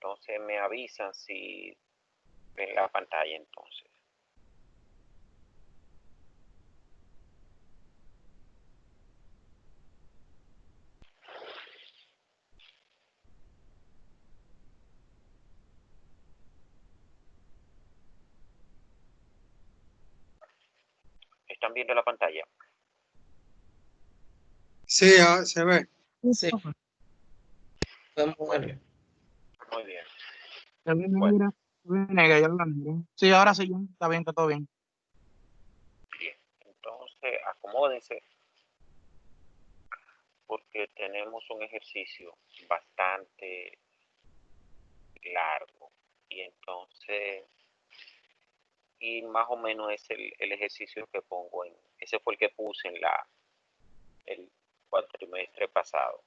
Entonces me avisan si ven la pantalla entonces. ¿Están viendo la pantalla? Sí, se ve. Sí. Podemos verlo. Muy bien. Bueno. Sí, ahora sí, está bien, está todo bien. Bien, entonces acomódense porque tenemos un ejercicio bastante largo y entonces y más o menos es el ejercicio que pongo ese fue el que puse en el cuatrimestre pasado.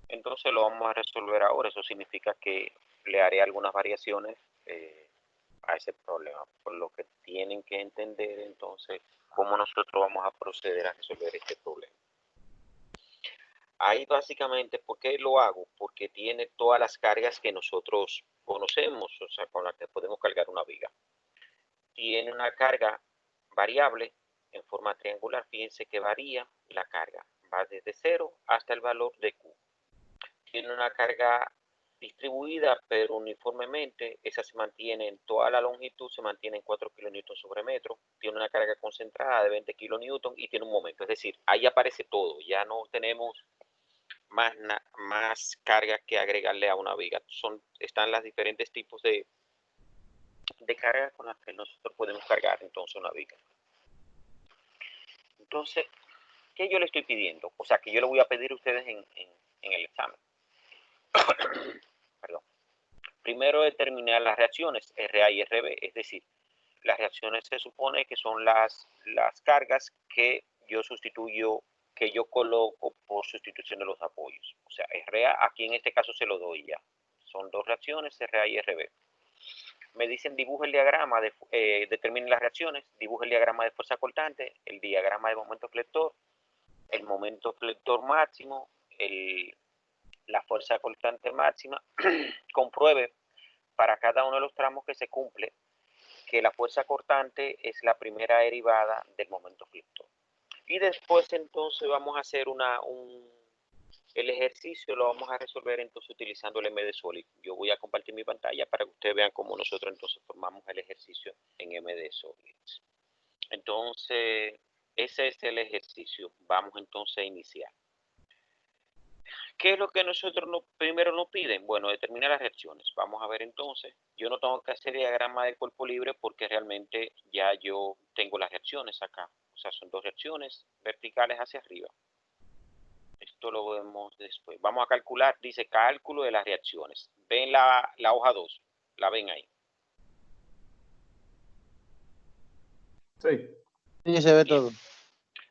Entonces lo vamos a resolver ahora. Eso significa que le haré algunas variaciones a ese problema, por lo que tienen que entender entonces cómo nosotros vamos a proceder a resolver este problema. Ahí básicamente, ¿por qué lo hago? Porque tiene todas las cargas que nosotros conocemos, o sea, con las que podemos cargar una viga. Tiene una carga variable en forma triangular, fíjense que varía la carga, va desde 0 hasta el valor de Q. Tiene una carga distribuida, pero uniformemente, esa se mantiene en toda la longitud, se mantiene en 4 kN sobre metro, tiene una carga concentrada de 20 kN y tiene un momento, es decir, ahí aparece todo, ya no tenemos más cargas que agregarle a una viga. Están los diferentes tipos de cargas con las que nosotros podemos cargar entonces una viga. Entonces, ¿qué yo le estoy pidiendo? O sea, que yo le voy a pedir a ustedes en el examen. Perdón. Primero determinar las reacciones RA y RB, es decir, las reacciones se supone que son las cargas que yo sustituyo, que yo coloco por sustitución de los apoyos. O sea, RA, aquí en este caso se lo doy ya. Son dos reacciones, RA y RB. Me dicen dibuja el diagrama, determinen las reacciones, dibuja el diagrama de fuerza cortante, el diagrama de momento flector, el momento flector máximo, la fuerza cortante máxima, compruebe para cada uno de los tramos que se cumple que la fuerza cortante es la primera derivada del momento flector. Y después entonces vamos a hacer el ejercicio lo vamos a resolver entonces utilizando el MD Solid. Yo voy a compartir mi pantalla para que ustedes vean cómo nosotros entonces formamos el ejercicio en MD Solid. Entonces, ese es el ejercicio. Vamos entonces a iniciar. ¿Qué es lo que nosotros primero nos piden? Bueno, determinar las reacciones. Vamos a ver entonces. Yo no tengo que hacer diagrama del cuerpo libre porque realmente ya yo tengo las reacciones acá. O sea, son dos reacciones verticales hacia arriba. Esto lo vemos después. Vamos a calcular, dice cálculo de las reacciones. Ven la hoja 2, la ven ahí. Sí. Sí, se ve todo.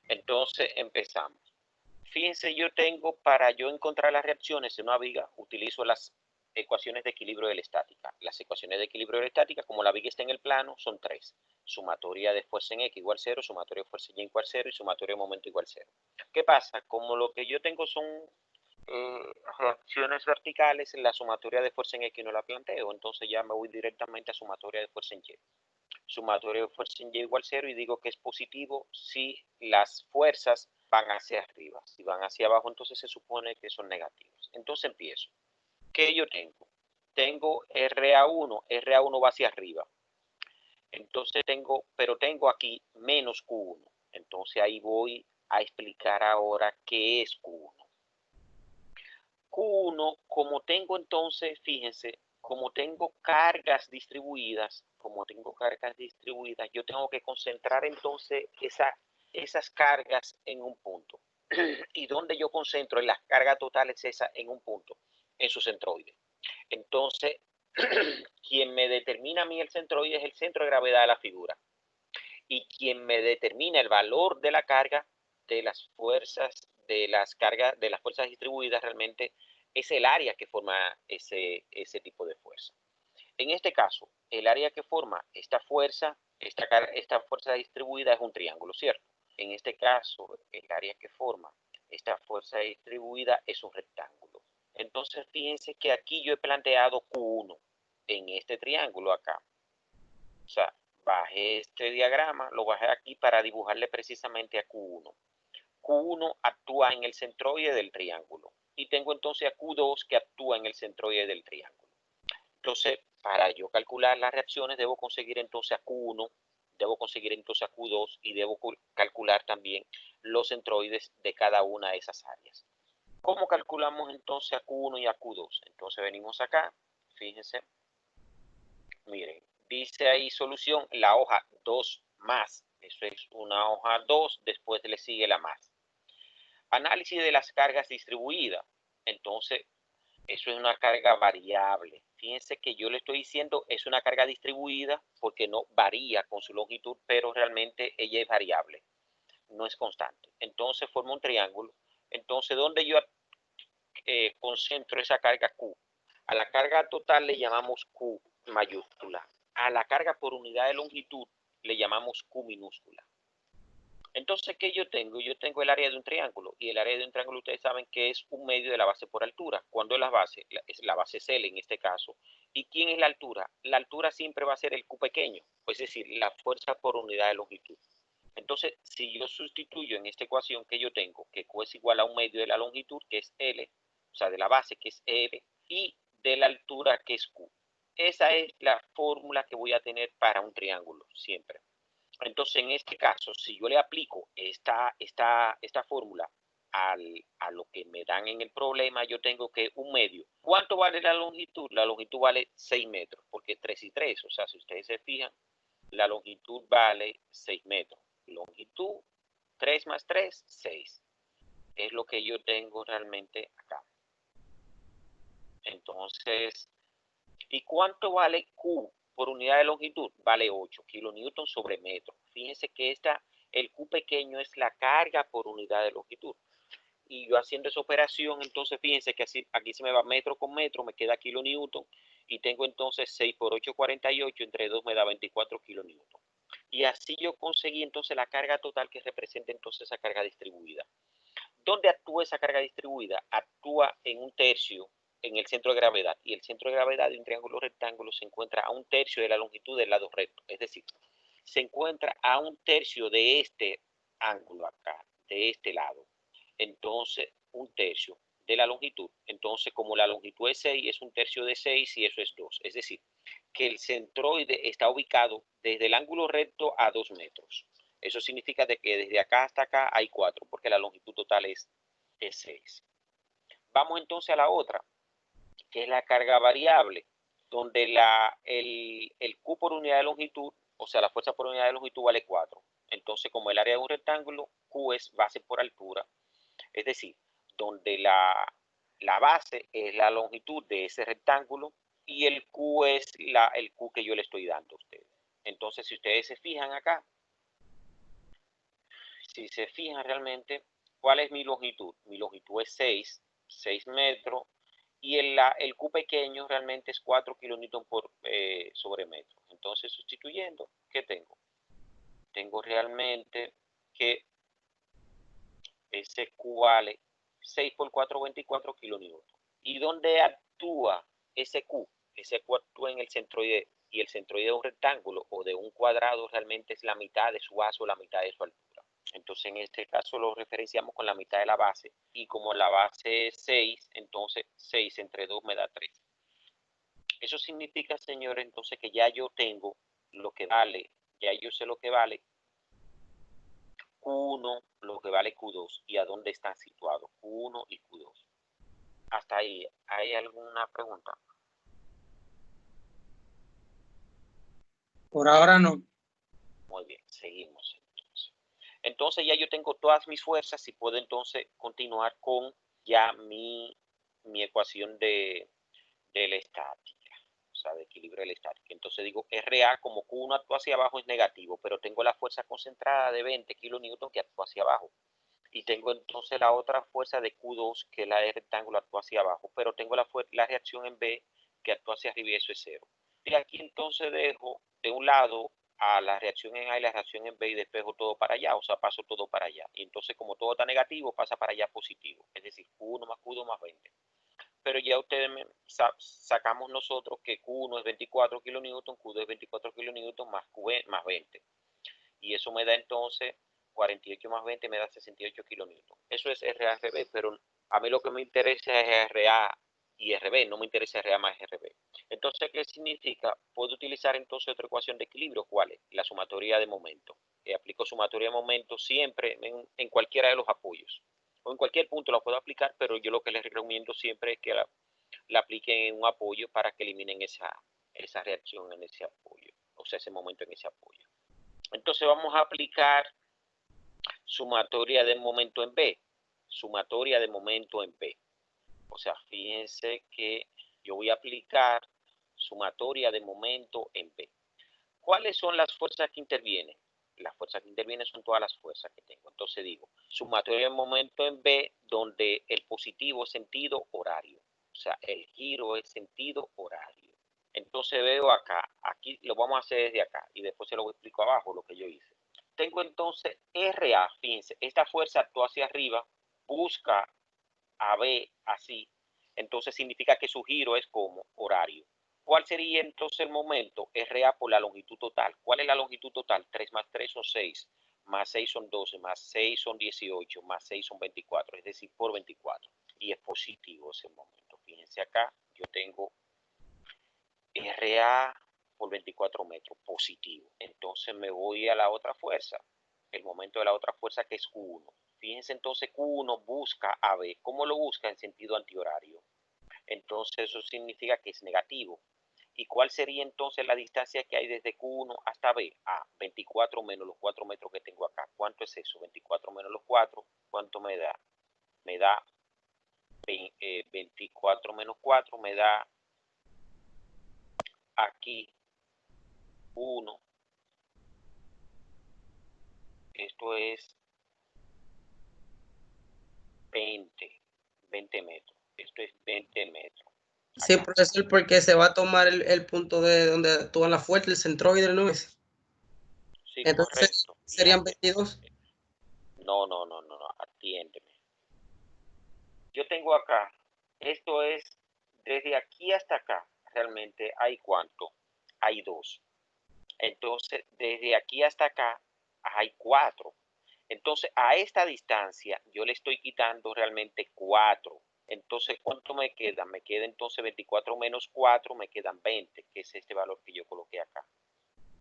Entonces empezamos. Fíjense, yo tengo, para yo encontrar las reacciones en una viga, utilizo las ecuaciones de equilibrio de la estática. Las ecuaciones de equilibrio de la estática, como la viga está en el plano, son tres. Sumatoria de fuerza en X igual 0, sumatoria de fuerza en Y igual 0 y sumatoria de momento igual 0. ¿Qué pasa? Como lo que yo tengo son reacciones verticales, la sumatoria de fuerza en X no la planteo, entonces ya me voy directamente a sumatoria de fuerza en Y. Sumatoria de fuerza en Y igual 0 y digo que es positivo si las fuerzas van hacia arriba. Si van hacia abajo, entonces se supone que son negativos. Entonces empiezo. ¿Qué yo tengo? Tengo RA1, RA1 va hacia arriba. Entonces pero tengo aquí menos Q1. Entonces ahí voy a explicar ahora qué es Q1. Q1, como tengo entonces, fíjense, como tengo cargas distribuidas, yo tengo que concentrar entonces esas cargas en un punto. ¿Y dónde yo concentro en las cargas totales esa en un punto? En su centroide. Entonces, quien me determina a mí el centroide es el centro de gravedad de la figura. Y quien me determina el valor de la carga de las fuerzas, de las cargas, de las fuerzas distribuidas realmente es el área que forma ese tipo de fuerza. En este caso, el área que forma esta fuerza distribuida es un triángulo, ¿cierto? En este caso, el área que forma esta fuerza distribuida es un rectángulo. Entonces, fíjense que aquí yo he planteado Q1 en este triángulo acá. O sea, bajé este diagrama, lo bajé aquí para dibujarle precisamente a Q1. Q1 actúa en el centroide del triángulo. Y tengo entonces a Q2 que actúa en el centroide del triángulo. Entonces, para yo calcular las reacciones, debo conseguir entonces a Q1, debo conseguir entonces a Q2 y debo calcular también los centroides de cada una de esas áreas. ¿Cómo calculamos entonces a Q1 y a Q2? Entonces venimos acá, fíjense, miren, dice ahí solución, la hoja 2 más, eso es una hoja 2, después le sigue la más. Análisis de las cargas distribuidas, entonces eso es una carga variable. Fíjense que yo le estoy diciendo es una carga distribuida porque no varía con su longitud, pero realmente ella es variable, no es constante. Entonces forma un triángulo. Entonces, ¿dónde yo concentro esa carga Q? A la carga total le llamamos Q mayúscula. A la carga por unidad de longitud le llamamos Q minúscula. Entonces, ¿qué yo tengo? Yo tengo el área de un triángulo, y el área de un triángulo ustedes saben que es un medio de la base por altura. ¿Cuándo es la base? Es la base es L en este caso. ¿Y quién es la altura? La altura siempre va a ser el Q pequeño, es decir, la fuerza por unidad de longitud. Entonces, si yo sustituyo en esta ecuación que yo tengo, que Q es igual a un medio de la longitud, que es L, o sea, de la base, que es L, y de la altura, que es Q. Esa es la fórmula que voy a tener para un triángulo, siempre. Entonces, en este caso, si yo le aplico esta fórmula a lo que me dan en el problema, yo tengo que un medio. ¿Cuánto vale la longitud? La longitud vale 6 metros, porque 3 y 3. O sea, si ustedes se fijan, la longitud vale 6 metros. Longitud 3 más 3, 6. Es lo que yo tengo realmente acá. Entonces, ¿y cuánto vale Q por unidad de longitud? Vale 8 kilonewton sobre metro. Fíjense que el Q pequeño es la carga por unidad de longitud. Y yo haciendo esa operación, entonces fíjense que así, aquí se me va metro con metro, me queda kilonewton, y tengo entonces 6 por 8, 48, entre 2 me da 24 kilonewton. Y así yo conseguí entonces la carga total que representa entonces esa carga distribuida. ¿Dónde actúa esa carga distribuida? Actúa en un tercio en el centro de gravedad, y el centro de gravedad de un triángulo rectángulo se encuentra a un tercio de la longitud del lado recto, es decir, se encuentra a un tercio de este ángulo acá, de este lado. Entonces, un tercio de la longitud. Entonces, como la longitud es 6, es un tercio de 6 y eso es 2. Es decir, que el centroide está ubicado desde el ángulo recto a 2 metros. Eso significa de que desde acá hasta acá hay 4, porque la longitud total es 6. Vamos entonces a la otra, que es la carga variable, donde el Q por unidad de longitud, o sea, la fuerza por unidad de longitud vale 4. Entonces, como el área de un rectángulo, Q es base por altura, es decir, donde la base es la longitud de ese rectángulo y el Q es el Q que yo le estoy dando a ustedes. Entonces, si ustedes se fijan acá, si se fijan realmente, ¿cuál es mi longitud? Mi longitud es 6 metros, y el Q pequeño realmente es 4 kilonewton sobre metro. Entonces, sustituyendo, ¿qué tengo? Tengo realmente que ese Q vale 6 por 4, 24 kilonewton. ¿Y dónde actúa ese Q? Ese Q actúa en el centroide, y el centroide de un rectángulo o de un cuadrado realmente es la mitad de su base o la mitad de su altura. Entonces, en este caso lo referenciamos con la mitad de la base, y como la base es 6, entonces 6 entre 2 me da 3. Eso significa, señores, entonces que ya yo tengo lo que vale, ya yo sé lo que vale Q1, lo que vale Q2 y a dónde están situados Q1 y Q2. Hasta ahí, ¿hay alguna pregunta? Por ahora no. Muy bien, seguimos entonces. Entonces ya yo tengo todas mis fuerzas y puedo entonces continuar con ya mi ecuación de la estática, o sea, de equilibrio de la estática. Entonces digo RA, como Q1 actúa hacia abajo, es negativo, pero tengo la fuerza concentrada de 20 kilonewton que actúa hacia abajo. Y tengo entonces la otra fuerza de Q2, que es la de rectángulo, actúa hacia abajo, pero tengo la reacción en B, que actúa hacia arriba, y eso es 0. Y aquí entonces dejo de un lado a la reacción en A y la reacción en B, y despejo todo para allá, o sea, paso todo para allá. Y entonces, como todo está negativo, pasa para allá positivo, es decir, Q1 más Q2 más 20. pero ya ustedes sacamos nosotros que Q1 es 24 kilonewton, Q2 es 24 kilonewton más Q más 20. Y eso me da entonces 48 más 20 me da 68 kilonewton. Eso es RA-RB, pero a mí lo que me interesa es RA y RB, no me interesa RA más RB. Entonces, ¿qué significa? Puedo utilizar entonces otra ecuación de equilibrio, ¿cuál es? La sumatoria de momento. Aplico sumatoria de momento siempre en cualquiera de los apoyos. O en cualquier punto la puedo aplicar, pero yo lo que les recomiendo siempre es que la apliquen en un apoyo para que eliminen esa reacción en ese apoyo, o sea, ese momento en ese apoyo. Entonces vamos a aplicar sumatoria de momento en B. Sumatoria de momento en B. O sea, fíjense que yo voy a aplicar sumatoria de momento en B. ¿Cuáles son las fuerzas que intervienen? Las fuerzas que intervienen son todas las fuerzas que tengo. Entonces digo, sumatoria de momento en B, donde el positivo es sentido horario. O sea, el giro es sentido horario. Entonces veo acá, aquí lo vamos a hacer desde acá y después se lo explico abajo lo que yo hice. Tengo entonces RA, fíjense, esta fuerza actúa hacia arriba, busca a B así, entonces significa que su giro es como horario. ¿Cuál sería entonces el momento? RA por la longitud total. ¿Cuál es la longitud total? 3 más 3 son 6, más 6 son 12, más 6 son 18, más 6 son 24, es decir, por 24. Y es positivo ese momento. Fíjense acá, yo tengo RA por 24 metros, positivo. Entonces me voy a la otra fuerza, el momento de la otra fuerza que es Q1. Fíjense entonces Q1 busca a B. ¿Cómo lo busca? En sentido antihorario. Entonces eso significa que es negativo. ¿Y cuál sería entonces la distancia que hay desde Q1 hasta B? 24 menos los 4 metros que tengo acá. ¿Cuánto es eso? 24 menos los 4, ¿cuánto me da? Me da 24 menos 4, me da aquí 1. Esto es 20 metros. Esto es 20 metros. Sí, Acá. profesor, porque se va a tomar el punto de donde actúa la fuerza, el centroide, ¿no es? Sí, Entonces, correcto. serían 22. No, atiéndeme. Yo tengo acá, esto es, desde aquí hasta acá, realmente hay ¿cuánto? Hay 2. Entonces, desde aquí hasta acá hay 4. Entonces, a esta distancia yo le estoy quitando realmente 4. Entonces, ¿cuánto me queda? Me queda entonces 24 menos 4, me quedan 20, que es este valor que yo coloqué acá.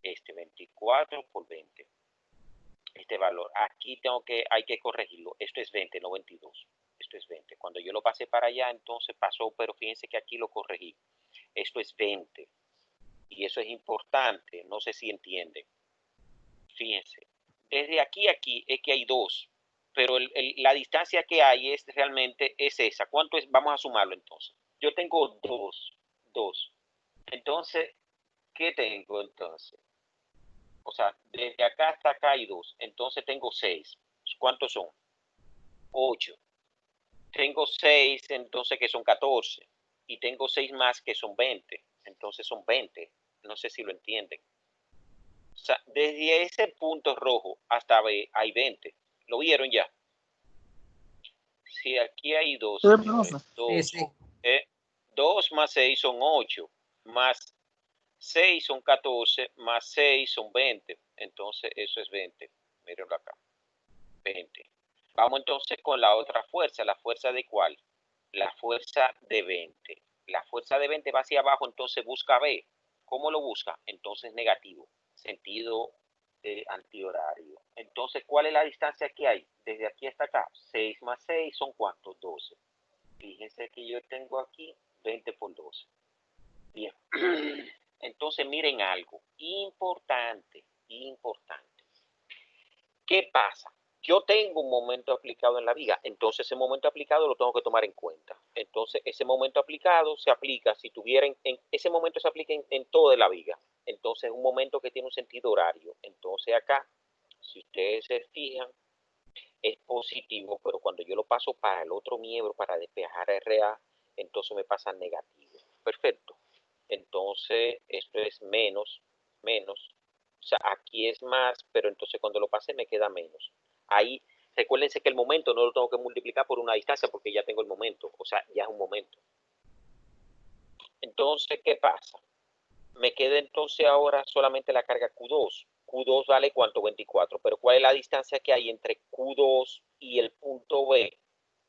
Este 24 por 20. Este valor. Aquí hay que corregirlo. Esto es 20, no 22. Esto es 20. Cuando yo lo pasé para allá, entonces pasó, pero fíjense que aquí lo corregí. Esto es 20. Y eso es importante. No sé si entienden. Fíjense. Desde aquí a aquí es que hay 2. Pero la distancia que hay es realmente es esa. ¿Cuánto es? Vamos a sumarlo entonces. Yo tengo 2. 2. Entonces, ¿qué tengo entonces? O sea, desde acá hasta acá hay 2. Entonces tengo 6. ¿Cuántos son? 8. Tengo 6, entonces que son 14. Y tengo 6 más que son 20. Entonces son 20. No sé si lo entienden. O sea, desde ese punto rojo hasta B hay 20. ¿Lo vieron ya? Si aquí hay 2, Sí, señores. profe. 2. Sí. 2 más 6 son 8. Más 6 son 14. Más 6 son 20. Entonces eso es 20. Mírenlo acá. 20. Vamos entonces con la otra fuerza. ¿La fuerza de cuál? La fuerza de 20. La fuerza de 20 va hacia abajo, entonces busca B. ¿Cómo lo busca? Entonces negativo. Sentido antihorario. Entonces, ¿cuál es la distancia que hay? Desde aquí hasta acá. 6 más 6 son ¿cuántos? 12. Fíjense que yo tengo aquí 20 por 12. Bien. Entonces, miren algo. Importante. ¿Qué pasa? Yo tengo un momento aplicado en la viga, entonces ese momento aplicado lo tengo que tomar en cuenta. Entonces ese momento aplicado se aplica, si tuvieran, ese momento se aplica en toda la viga. Entonces es un momento que tiene un sentido horario. Entonces acá, si ustedes se fijan, es positivo, pero cuando yo lo paso para el otro miembro, para despejar RA, entonces me pasa negativo. Perfecto. Entonces esto es menos. O sea, aquí es más, pero entonces cuando lo pase me queda menos. Ahí, recuérdense que el momento no lo tengo que multiplicar por una distancia porque ya tengo el momento. O sea, ya es un momento. Entonces, ¿qué pasa? Me queda entonces ahora solamente la carga Q2. Q2 vale ¿cuánto? 24. Pero ¿cuál es la distancia que hay entre Q2 y el punto B?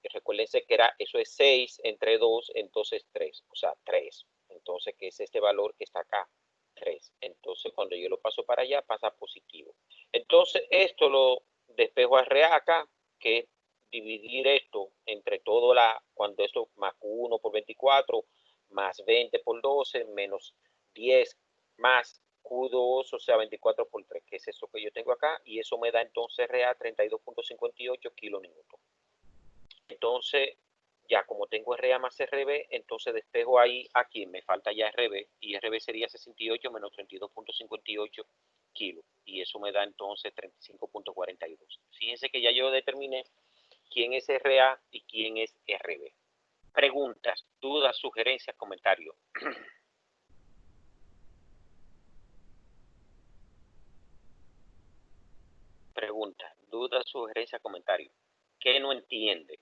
Que recuérdense que eso es 6 entre 2, entonces 3. O sea, 3. Entonces, ¿qué es este valor que está acá? 3. Entonces, cuando yo lo paso para allá, pasa positivo. Entonces, esto lo despejo a RA acá, que es dividir esto entre todo cuando esto más Q1 por 24, más 20 por 12, menos 10 más Q2, o sea, 24 por 3, que es eso que yo tengo acá, y eso me da entonces RA 32.58 kilonewton. Entonces, ya como tengo RA más RB, entonces despejo ahí aquí, me falta ya RB, y RB sería 68 menos 32.58 kilos, y eso me da entonces 35.42. Fíjense que ya yo determiné quién es RA y quién es RB. Preguntas, dudas, sugerencias, comentarios. Preguntas, dudas, sugerencias, comentarios. ¿Qué no entiende?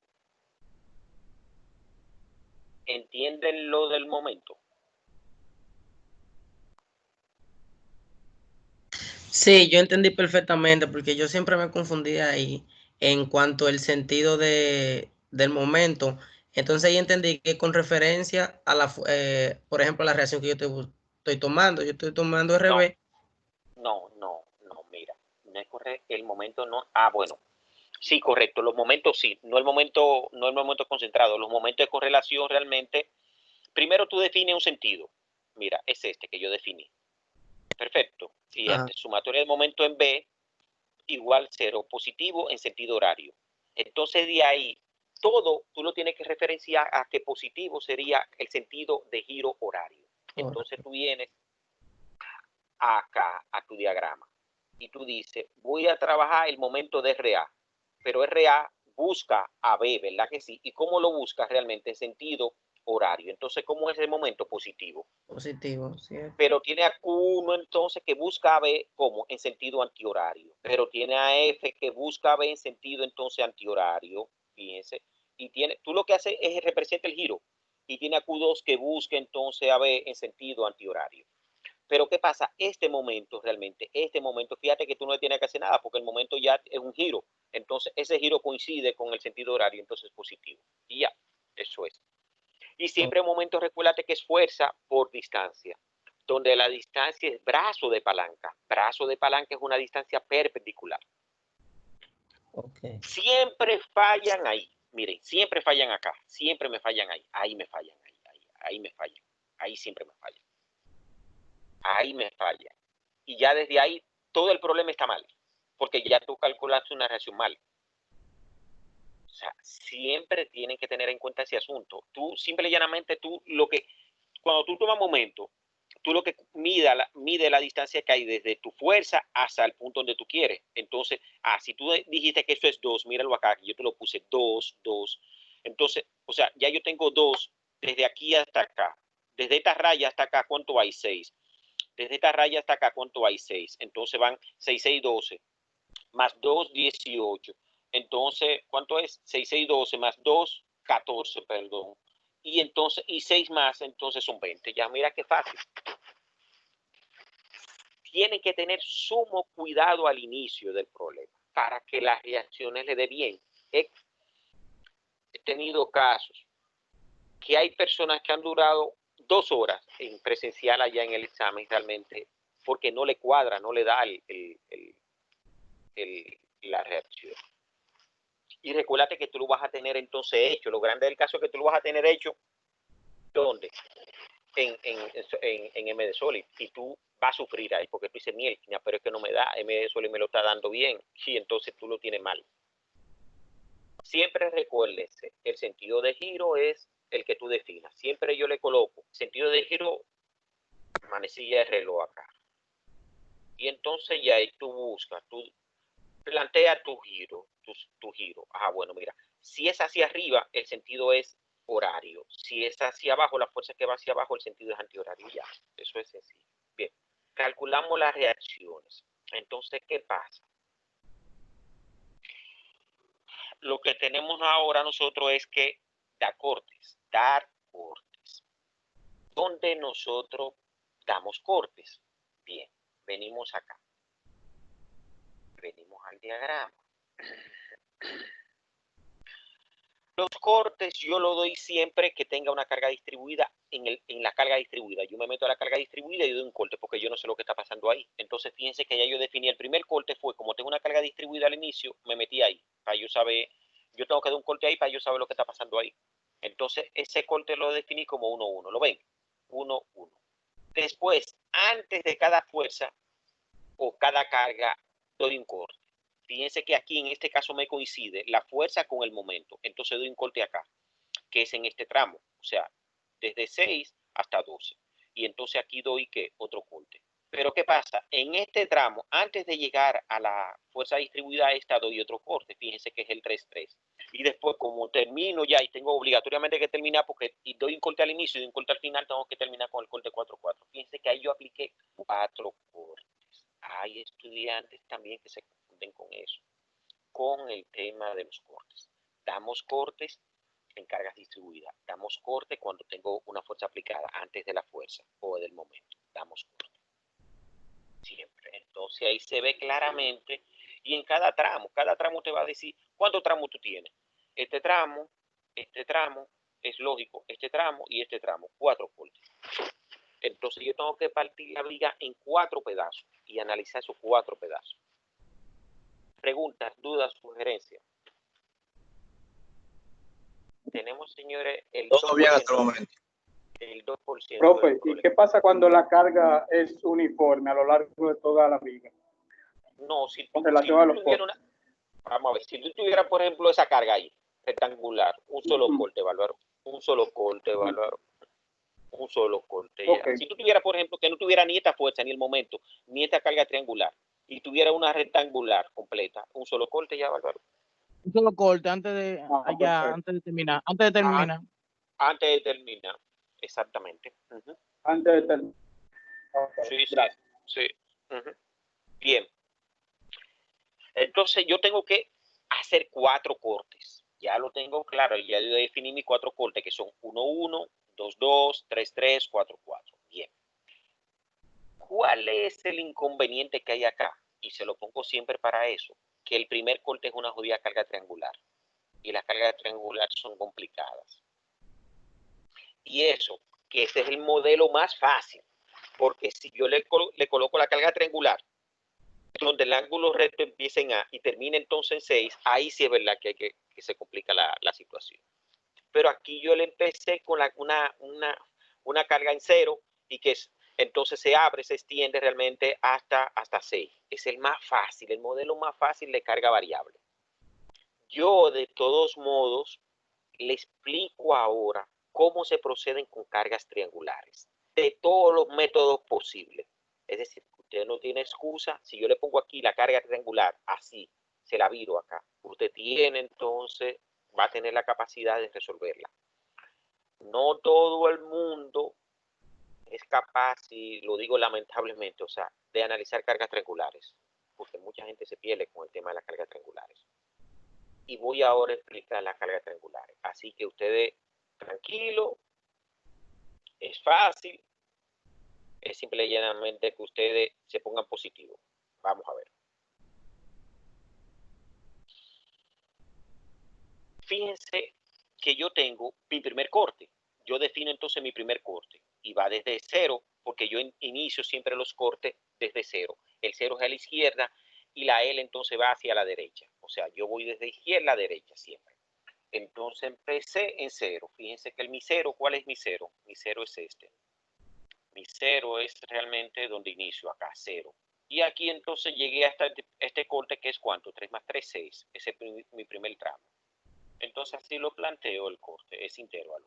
¿Entienden lo del momento? Sí, yo entendí perfectamente porque yo siempre me confundía ahí en cuanto al sentido del momento. Entonces ahí entendí que con referencia a por ejemplo, la reacción que estoy tomando, yo estoy tomando No, RB. mira, no es correcto, el momento no, bueno, sí, correcto, los momentos sí, no el momento concentrado, los momentos de correlación realmente, primero tú defines un sentido, mira, es este que yo definí, perfecto, fíjate, sumatoria de momento en B igual 0, positivo en sentido horario, entonces de ahí, todo tú lo tienes que referenciar a que positivo sería el sentido de giro horario, entonces tú vienes acá a tu diagrama y tú dices, voy a trabajar el momento de RA, pero RA busca a B, ¿verdad que sí? ¿Y cómo lo busca realmente? En sentido horario. Entonces, ¿cómo es el momento positivo? Positivo, sí. Pero tiene a Q1 entonces que busca a B como en sentido antihorario. Pero tiene a F que busca a B en sentido entonces antihorario. Fíjense. Y tú lo que haces es representa el giro. Y tiene a Q2 que busca entonces a B en sentido antihorario. Pero ¿qué pasa? Este momento, fíjate que tú no tienes que hacer nada porque el momento ya es un giro. Entonces, ese giro coincide con el sentido horario, entonces es positivo. Y ya, eso es. Y siempre el momento, recuérdate que es fuerza por distancia, donde la distancia es brazo de palanca. Brazo de palanca es una distancia perpendicular. Okay. Siempre fallan ahí. Miren, siempre fallan acá. Siempre me fallan ahí. Ahí me fallan. Ahí me fallan. Ahí siempre me fallan. Ahí me falla. Y ya desde ahí todo el problema está mal, porque ya tú calculaste una reacción mal. O sea, siempre tienen que tener en cuenta ese asunto. Tú, simple y llanamente, cuando tú tomas momento, tú lo que mide la distancia que hay desde tu fuerza hasta el punto donde tú quieres. Entonces, si tú dijiste que eso es 2, míralo acá, que yo te lo puse 2, 2. Entonces, o sea, ya yo tengo 2 desde aquí hasta acá. Desde esta raya hasta acá, ¿cuánto hay? 6. Desde esta raya hasta acá, ¿cuánto hay? 6. Entonces van 6, 6, 12. Más 2, 18. Entonces, ¿cuánto es? 6, 6, 12 más 2, 14, perdón. Y entonces, y 6 más, entonces son 20. Ya mira qué fácil. Tienen que tener sumo cuidado al inicio del problema para que las reacciones le dé bien. He tenido casos que hay personas que han durado 2 horas en presencial allá en el examen realmente porque no le cuadra, no le da la reacción. Y recuérdate que tú lo vas a tener entonces hecho. Lo grande del caso es que tú lo vas a tener hecho, ¿dónde? En MD Solid. Y tú vas a sufrir ahí porque tú dices, mierda, pero es que no me da, MD Solid me lo está dando bien. Sí, entonces tú lo tienes mal. Siempre recuérdese, el sentido de giro es el que tú definas. Siempre yo le coloco sentido de giro, manecilla de reloj acá. Y entonces ya ahí tú buscas, tú plantea tu giro, tu giro. Bueno, mira, si es hacia arriba, el sentido es horario. Si es hacia abajo, la fuerza que va hacia abajo, el sentido es antihorario. Ya, eso es sencillo. Bien, calculamos las reacciones. Entonces, ¿qué pasa? Lo que tenemos ahora nosotros es que dar cortes. donde nosotros damos cortes. Bien, venimos acá. Venimos al diagrama. Los cortes yo lo doy siempre que tenga una carga distribuida en la carga distribuida. Yo me meto a la carga distribuida y doy un corte porque yo no sé lo que está pasando ahí. Entonces fíjense que ya yo definí el primer corte fue como tengo una carga distribuida al inicio, me metí ahí. Para yo saber, yo tengo que dar un corte ahí para yo saber lo que está pasando ahí. Entonces ese corte lo definí como 1-1. ¿Lo ven? 1-1. Después, antes de cada fuerza o cada carga, doy un corte. Fíjense que aquí en este caso me coincide la fuerza con el momento. Entonces doy un corte acá, que es en este tramo. O sea, desde 6 hasta 12. Y entonces aquí doy que otro corte. Pero ¿qué pasa? En este tramo, antes de llegar a la fuerza distribuida esta, doy otro corte. Fíjense que es el 3-3. Y después, como termino ya y tengo obligatoriamente que terminar, porque y doy un corte al inicio y doy un corte al final, tengo que terminar con el corte 4-4. Fíjense que ahí yo apliqué 4 cortes. Hay estudiantes también que se confunden con eso, con el tema de los cortes. Damos cortes en cargas distribuidas. Damos corte cuando tengo una fuerza aplicada antes de la fuerza o del momento. Damos corte. Siempre. Entonces ahí se ve claramente y en cada tramo te va a decir cuántos tramos tú tienes. Este tramo, es lógico, este tramo y este tramo. 4 cortes. Entonces yo tengo que partir la viga en 4 pedazos y analizar esos 4 pedazos. Preguntas, dudas, sugerencias. Tenemos, señores, el 2%. Todo bien hasta el momento. El 2%. Profe, ¿y qué pasa cuando la carga es uniforme a lo largo de toda la viga? No, si Con tú, relación a los tuvieras una, vamos a ver, si tú tuvieras, por ejemplo, esa carga ahí, rectangular, un solo corte, Bárbaro, un solo corte, Bárbaro, un solo corte, ya. Si tú tuvieras, por ejemplo, que no tuviera ni esta fuerza, ni el momento, ni esta carga triangular, y tuviera una rectangular completa, un solo corte, ya, Bárbaro. Un solo corte antes de antes de terminar. Antes de terminar. Antes de terminar, exactamente. Antes de terminar. Sí, sí, sí. Bien. Entonces yo tengo que hacer 4 cortes. Ya lo tengo claro, ya yo definí mis 4 cortes, que son 1-1, 2-2, 3-3, 4-4. Bien. ¿Cuál es el inconveniente que hay acá? Y se lo pongo siempre para eso, que el primer corte es una jodida carga triangular. Y las cargas triangulares son complicadas. Y eso, que ese es el modelo más fácil. Porque si yo le coloco la carga triangular, donde el ángulo recto empieza en A y termina entonces en 6, ahí sí es verdad que se complica la situación. Pero aquí yo le empecé con una carga en 0 y que entonces se abre, se extiende realmente hasta 6. Es el más fácil, el modelo más fácil de carga variable. Yo, de todos modos, le explico ahora cómo se proceden con cargas triangulares, de todos los métodos posibles. Es decir, usted no tiene excusa. Si yo le pongo aquí la carga triangular, así, se la viro acá. Usted tiene entonces, va a tener la capacidad de resolverla. No todo el mundo es capaz, y lo digo lamentablemente, o sea, de analizar cargas triangulares, porque mucha gente se pierde con el tema de las cargas triangulares. Y voy ahora a explicar las cargas triangulares. Así que ustedes, tranquilo, es fácil, es simple y llanamente que ustedes se pongan positivos. Vamos a ver. Fíjense que yo tengo mi primer corte. Yo defino entonces mi primer corte y va desde 0, porque yo inicio siempre los cortes desde 0. El 0 es a la izquierda y la L entonces va hacia la derecha. O sea, yo voy desde izquierda a derecha siempre. Entonces empecé en 0. Fíjense que mi 0, ¿cuál es mi 0? Mi 0 es este. Mi 0 es realmente donde inicio, acá, 0. Y aquí entonces llegué hasta este corte que es ¿cuánto? 3 más 3, 6. Ese es mi primer tramo. Entonces así lo planteo el corte, es intervalo.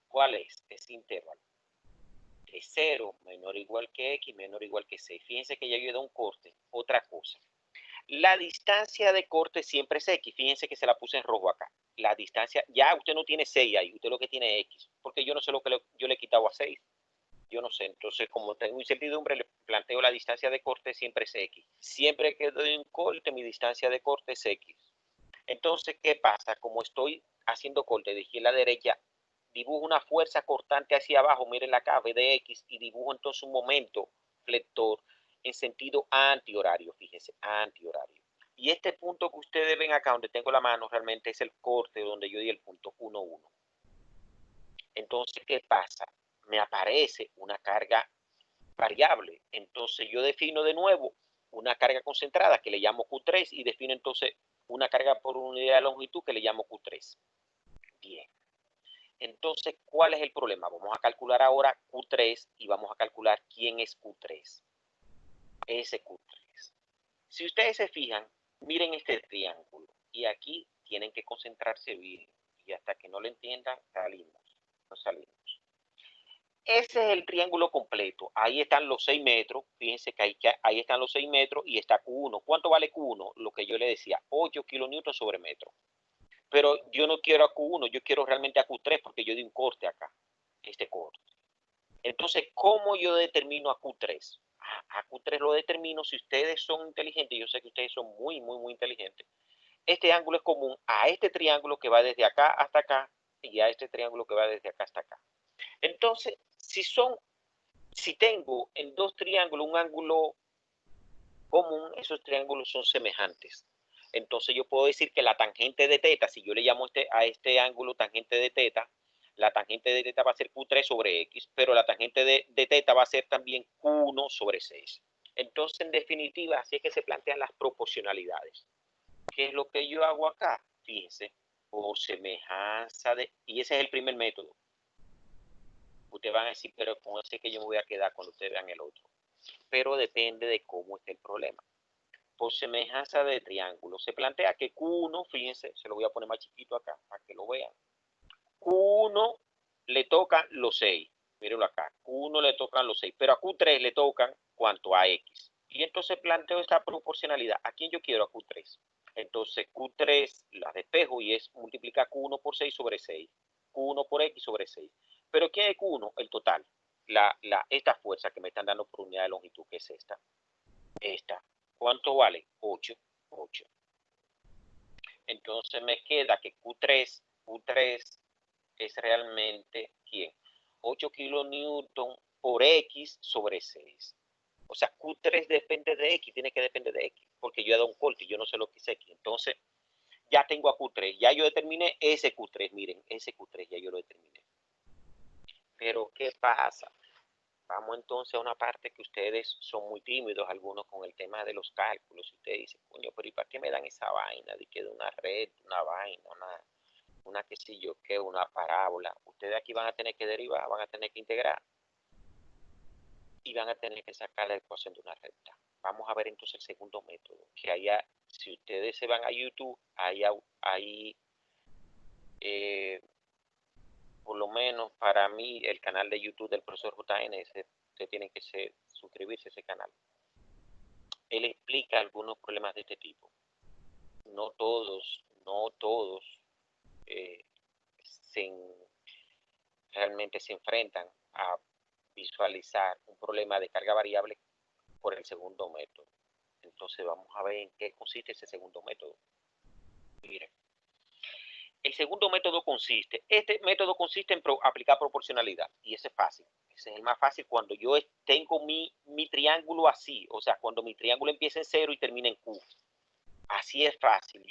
¿Cuál es? Es intervalo. De 0 menor o igual que X, menor o igual que 6. Fíjense que ya yo he dado un corte. Otra cosa. La distancia de corte siempre es X. Fíjense que se la puse en rojo acá. La distancia, ya usted no tiene 6 ahí, usted lo que tiene es X. Porque yo no sé lo que yo le he quitado a 6. Yo no sé. Entonces, como tengo incertidumbre, le planteo la distancia de corte siempre es X. Siempre que doy un corte, mi distancia de corte es X. Entonces, ¿qué pasa? Como estoy haciendo corte de izquierda a derecha, dibujo una fuerza cortante hacia abajo, miren acá, V de X, y dibujo entonces un momento flector en sentido antihorario, fíjense, antihorario. Y este punto que ustedes ven acá, donde tengo la mano, realmente es el corte donde yo di el punto 1, 1. Entonces, ¿qué pasa? Me aparece una carga variable. Entonces, yo defino de nuevo una carga concentrada que le llamo Q3 y defino entonces una carga por unidad de longitud que le llamo Q3. Bien. Entonces, ¿cuál es el problema? Vamos a calcular ahora Q3 y vamos a calcular quién es Q3. Ese Q3. Si ustedes se fijan, miren este triángulo y aquí tienen que concentrarse bien y hasta que no lo entiendan, no salimos. Ese es el triángulo completo. Ahí están los 6 metros. Fíjense que ahí están los 6 metros y está Q1. ¿Cuánto vale Q1? Lo que yo le decía, 8 kilonewtons sobre metro. Pero yo no quiero a Q1, yo quiero realmente a Q3 porque yo di un corte acá, este corte. Entonces, ¿cómo yo determino a Q3? A Q3 lo determino si ustedes son inteligentes, yo sé que ustedes son muy, muy, muy inteligentes. Este ángulo es común a este triángulo que va desde acá hasta acá y a este triángulo que va desde acá hasta acá. Entonces, si tengo en dos triángulos un ángulo común, esos triángulos son semejantes. Entonces yo puedo decir que la tangente de teta, si yo le llamo a este ángulo tangente de teta, la tangente de teta va a ser Q3 sobre X, pero la tangente de teta va a ser también Q1 sobre 6. Entonces, en definitiva, así es que se plantean las proporcionalidades. ¿Qué es lo que yo hago acá? Fíjense, por semejanza de... Y ese es el primer método. Ustedes van a decir, pero con ese que yo me voy a quedar cuando ustedes vean el otro. Pero depende de cómo esté el problema. Por semejanza de triángulo, se plantea que Q1, fíjense, se lo voy a poner más chiquito acá para que lo vean. Q1 le tocan los 6, mírenlo acá, Q1 le tocan los 6, pero a Q3 le tocan ¿cuánto? A X. Y entonces planteo esta proporcionalidad. ¿A quién yo quiero? A Q3. Entonces Q3 la despejo y es multiplicar Q1 por 6 sobre 6. Q1 por X sobre 6. Pero ¿quién es Q1? El total. Esta fuerza que me están dando por unidad de longitud, que es esta. Esta. ¿Cuánto vale? 8. 8. Entonces me queda que Q3 es realmente, ¿quién? 8 kilonewton por X sobre 6. O sea, Q3 depende de X, tiene que depender de X, porque yo he dado un corte y yo no sé lo que es X. Entonces, ya tengo a Q3, ya yo determiné ese Q3, miren, ese Q3 ya yo lo determiné. Pero, ¿qué pasa? Vamos entonces a una parte que ustedes son muy tímidos, algunos con el tema de los cálculos. Ustedes dicen, coño, pero ¿y para qué me dan esa vaina? De que de una red, una vaina, una qué sé yo qué, una parábola. Ustedes aquí van a tener que derivar, van a tener que integrar y van a tener que sacar la ecuación de una recta. Vamos a ver entonces el segundo método, que allá, si ustedes se van a YouTube, ahí por lo menos para mí, el canal de YouTube del profesor JN, usted tiene que suscribirse a ese canal. Él explica algunos problemas de este tipo. No todos realmente se enfrentan a visualizar un problema de carga variable por el segundo método. Entonces vamos a ver en qué consiste ese segundo método. Miren. El segundo método consiste en aplicar proporcionalidad y ese es fácil. Ese es el más fácil cuando yo tengo mi triángulo así, o sea, cuando mi triángulo empieza en 0 y termina en Q. Así es fácil.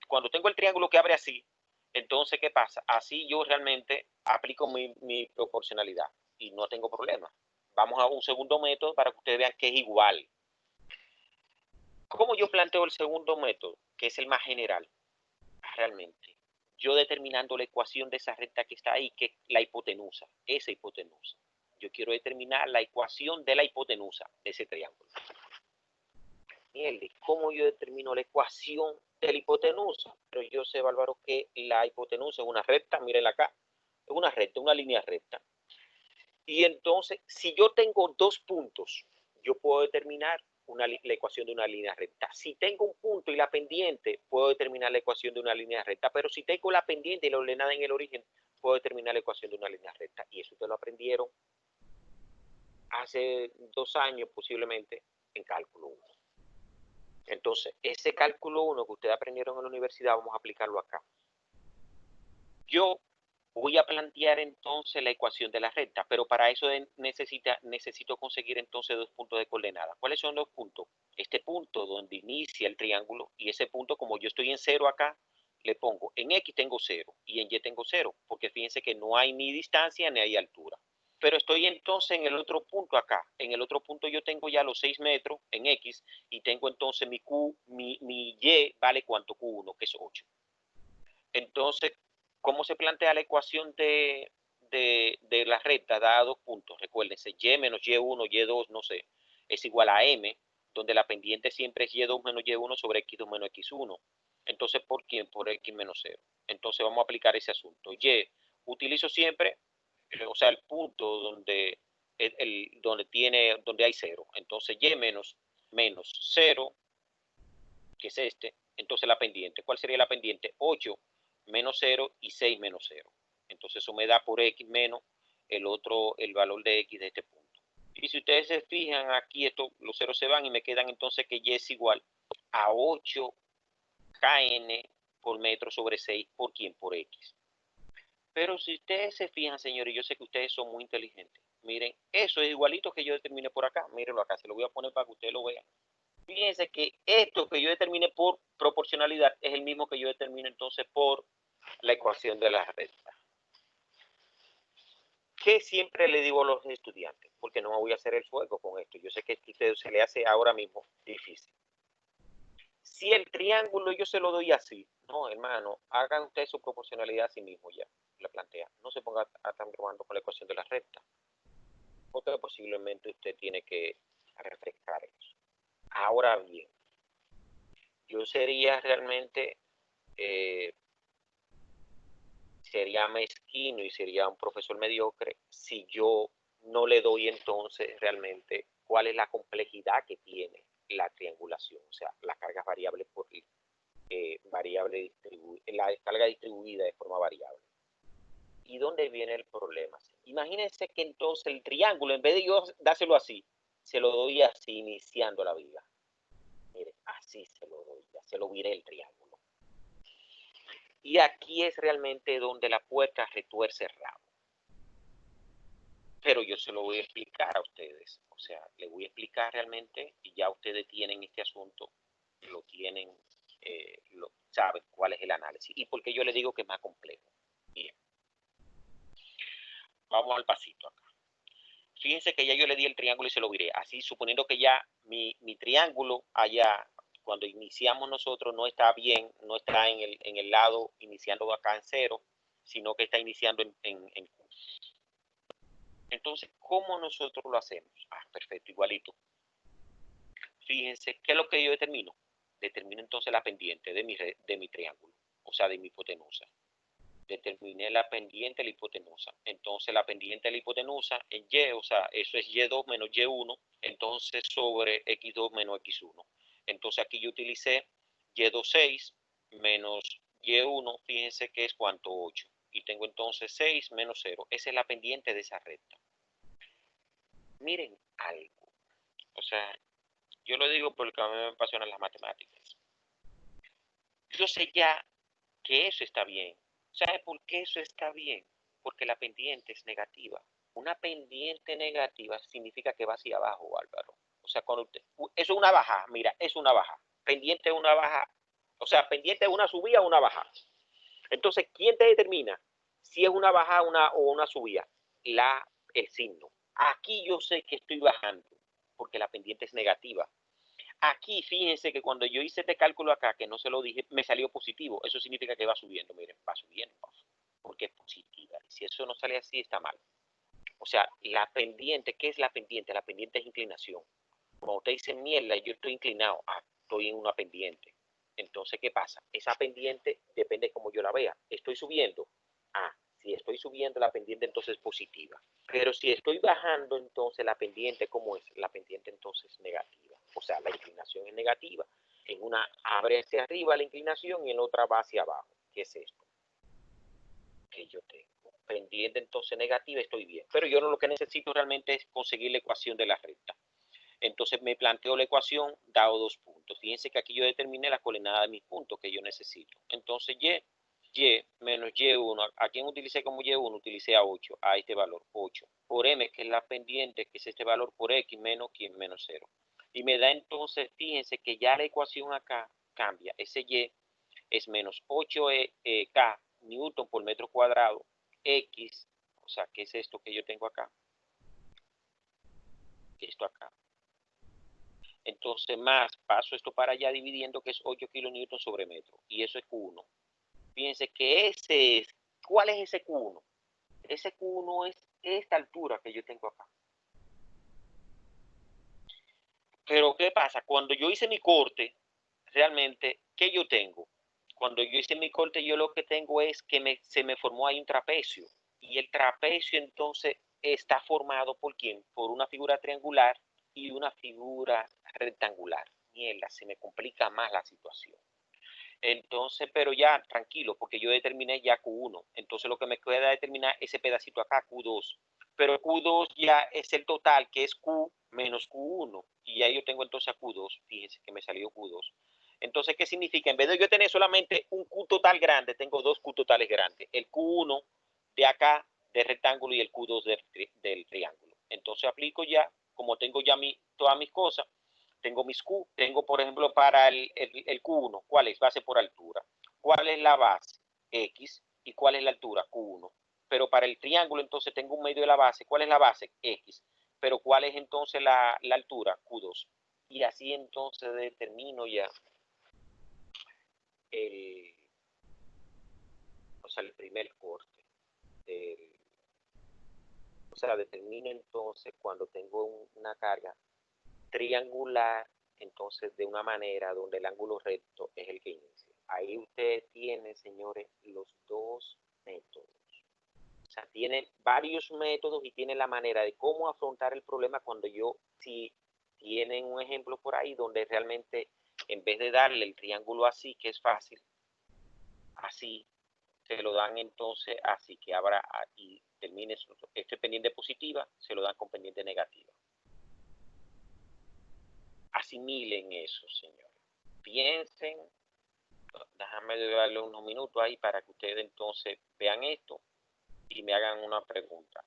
Cuando tengo el triángulo que abre así, entonces, ¿qué pasa? Así yo realmente aplico mi proporcionalidad y no tengo problema. Vamos a un segundo método para que ustedes vean que es igual. ¿Cómo yo planteo el segundo método? Que es el más general. Realmente, yo determinando la ecuación de esa recta que está ahí, que es la hipotenusa, esa hipotenusa. Yo quiero determinar la ecuación de la hipotenusa de ese triángulo. ¿Cómo yo determino la ecuación de la hipotenusa? Pero yo sé, Bárbaro, que la hipotenusa es una recta, mírenla acá, es una recta, una línea recta. Y entonces, si yo tengo dos puntos, yo puedo determinar la ecuación de una línea recta. Si tengo un punto y la pendiente, puedo determinar la ecuación de una línea recta. Pero si tengo la pendiente y la ordenada en el origen, puedo determinar la ecuación de una línea recta. Y eso ustedes lo aprendieron hace 2 años posiblemente en cálculo 1. Entonces, ese cálculo 1 que ustedes aprendieron en la universidad, vamos a aplicarlo acá. Yo Voy a plantear entonces la ecuación de la recta, pero para eso necesito conseguir entonces 2 puntos de coordenada. ¿Cuáles son los puntos? Este punto donde inicia el triángulo y ese punto, como yo estoy en 0 acá, le pongo en X tengo 0 y en Y tengo 0, porque fíjense que no hay ni distancia ni hay altura. Pero estoy entonces en el otro punto acá. En el otro punto yo tengo ya los 6 metros en X y tengo entonces mi Y vale cuánto, Q1, que es 8. Entonces, ¿cómo se plantea la ecuación de la recta dada 2 puntos? Recuérdense, Y menos Y1, Y2, no sé, es igual a M, donde la pendiente siempre es Y2 menos Y1 sobre X2 menos X1. Entonces, ¿por quién? Por X menos 0. Entonces, vamos a aplicar ese asunto. Y, utilizo siempre, o sea, el punto donde hay 0. Entonces, Y menos 0, que es este. Entonces, la pendiente. ¿Cuál sería la pendiente? 8 menos 0 y 6 menos 0. Entonces, eso me da por X menos el valor de X de este punto. Y si ustedes se fijan aquí, los ceros se van y me quedan entonces que Y es igual a 8 kn por metro sobre 6. ¿Por quién? Por X. Pero si ustedes se fijan, señores, yo sé que ustedes son muy inteligentes. Miren, eso es igualito que yo determiné por acá. Mírenlo acá, se lo voy a poner para que ustedes lo vean. Fíjense que esto que yo determiné por proporcionalidad es el mismo que yo determino entonces por la ecuación de la recta. ¿Qué siempre le digo a los estudiantes? Porque no me voy a hacer el fuego con esto. Yo sé que a ustedes se le hace ahora mismo difícil. Si el triángulo yo se lo doy así, no, hermano, hagan ustedes su proporcionalidad a sí mismo ya, la plantea. No se ponga a estar probando con la ecuación de la recta, porque posiblemente usted tiene que refrescar eso. Ahora bien, yo sería realmente, sería mezquino y sería un profesor mediocre si yo no le doy entonces realmente cuál es la complejidad que tiene la triangulación, o sea, las cargas variables por la descarga distribuida de forma variable. ¿Y dónde viene el problema? Imagínense que entonces el triángulo, en vez de yo dárselo así, se lo doy así iniciando la viga. Mire, así se lo doy, ya se lo viré el triángulo. Y aquí es realmente donde la puerta retuerce el rabo. Pero yo se lo voy a explicar a ustedes. O sea, le voy a explicar realmente y ya ustedes tienen este asunto, lo tienen, saben cuál es el análisis. Y por qué yo le digo que es más complejo. Bien. Vamos al pasito acá. Fíjense que ya yo le di el triángulo y se lo viré. Así, suponiendo que ya mi triángulo allá, cuando iniciamos nosotros, no está bien, no está en el lado iniciando acá en 0, sino que está iniciando en Q. Entonces, ¿cómo nosotros lo hacemos? Ah, perfecto, igualito. Fíjense, ¿qué es lo que yo determino? Determino entonces la pendiente de mi triángulo, o sea, de mi hipotenusa. Determiné la pendiente de la hipotenusa. Entonces, la pendiente de la hipotenusa en Y, o sea, eso es Y2 menos Y1, entonces sobre X2 menos X1. Entonces, aquí yo utilicé Y2 6 menos Y1, fíjense que es cuánto, 8. Y tengo entonces 6 menos 0. Esa es la pendiente de esa recta. Miren algo. O sea, yo lo digo porque a mí me apasionan las matemáticas. Yo sé ya que eso está bien. ¿Sabe por qué eso está bien? Porque la pendiente es negativa. Una pendiente negativa significa que va hacia abajo, Álvaro. O sea, cuando usted, eso es una baja, mira, es una baja. Pendiente es una baja. O sea, pendiente es una subida o una baja. Entonces, ¿quién te determina si es una baja o una subida? El signo. Aquí yo sé que estoy bajando porque la pendiente es negativa. Aquí, fíjense que cuando yo hice este cálculo acá, que no se lo dije, me salió positivo. Eso significa que va subiendo, miren, va subiendo, porque es positiva. Y si eso no sale así, está mal. O sea, la pendiente, ¿qué es la pendiente? La pendiente es inclinación. Cuando usted dice, mierda, yo estoy inclinado, estoy en una pendiente. Entonces, ¿qué pasa? Esa pendiente depende de cómo yo la vea. ¿Estoy subiendo? Si estoy subiendo la pendiente, entonces es positiva. Pero si estoy bajando, entonces la pendiente, ¿cómo es? La pendiente entonces es negativa. O sea, la inclinación es negativa. En una abre hacia arriba la inclinación y en otra va hacia abajo. ¿Qué es esto? Que yo tengo. Pendiente entonces negativa, estoy bien. Pero yo lo que necesito realmente es conseguir la ecuación de la recta. Entonces me planteo la ecuación dado 2 puntos. Fíjense que aquí yo determiné la coordenada de mis puntos que yo necesito. Entonces Y Y menos Y1. ¿A quién utilicé como Y1? Utilicé a 8, a este valor, 8. Por M, que es la pendiente, que es este valor por X menos quién, menos 0. Y me da entonces, fíjense que ya la ecuación acá cambia. Ese Y es menos 8K newton por metro cuadrado, X, o sea, ¿qué es esto que yo tengo acá? Esto acá. Entonces, más, paso esto para allá dividiendo, que es 8 kilonewton sobre metro. Y eso es Q1. Fíjense que ese es, ¿cuál es ese Q1? Ese Q1 es esta altura que yo tengo acá. Pero, ¿qué pasa? Cuando yo hice mi corte, realmente, ¿qué yo tengo? Cuando yo hice mi corte, yo lo que tengo es que se me formó ahí un trapecio. Y el trapecio, entonces, está formado ¿por quién? Por una figura triangular y una figura rectangular. Mierda, se me complica más la situación. Entonces, pero ya tranquilo, porque yo determiné ya Q1. Entonces lo que me queda determinar ese pedacito acá, Q2. Pero Q2 ya es el total, que es Q menos Q1. Y ya yo tengo entonces a Q2. Fíjense que me salió Q2. Entonces, ¿qué significa? En vez de yo tener solamente un Q total grande, tengo dos Q totales grandes. El Q1 de acá, del rectángulo, y el Q2 del triángulo. Entonces aplico ya, como tengo ya todas mis cosas, tengo mis Q, tengo por ejemplo para el Q1, ¿cuál es? Base por altura. ¿Cuál es la base? X. ¿Y cuál es la altura? Q1. Pero para el triángulo entonces tengo un medio de la base. ¿Cuál es la base? X. Pero ¿cuál es entonces la altura? Q2. Y así entonces determino ya el, o sea, el primer corte. O sea, determino entonces cuando tengo una carga triangular, entonces de una manera donde el ángulo recto es el que inicia. Ahí ustedes tienen, señores, los dos métodos. O sea, tienen varios métodos y tienen la manera de cómo afrontar el problema cuando si tienen un ejemplo por ahí donde realmente en vez de darle el triángulo así, que es fácil, así, se lo dan entonces así, que abra y termine este pendiente positiva, se lo dan con pendiente negativa. Asimilen eso, señores. Piensen, déjame darle unos minutos ahí para que ustedes entonces vean esto y me hagan una pregunta.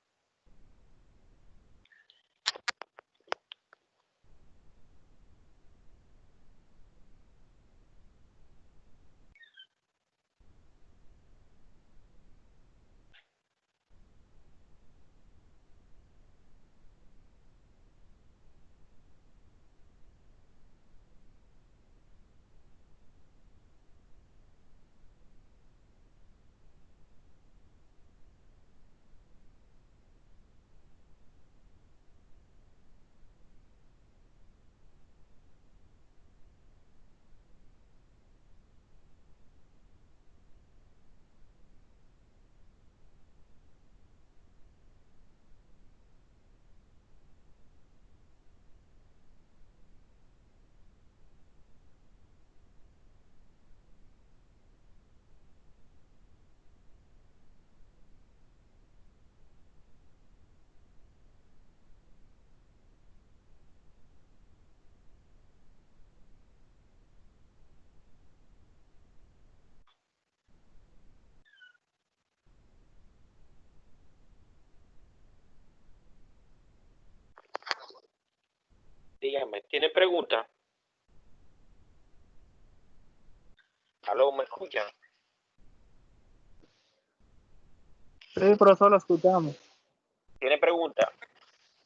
Díganme, ¿tienen preguntas? ¿Aló, me escuchan? Sí, profesor, lo escuchamos. ¿Tienen preguntas?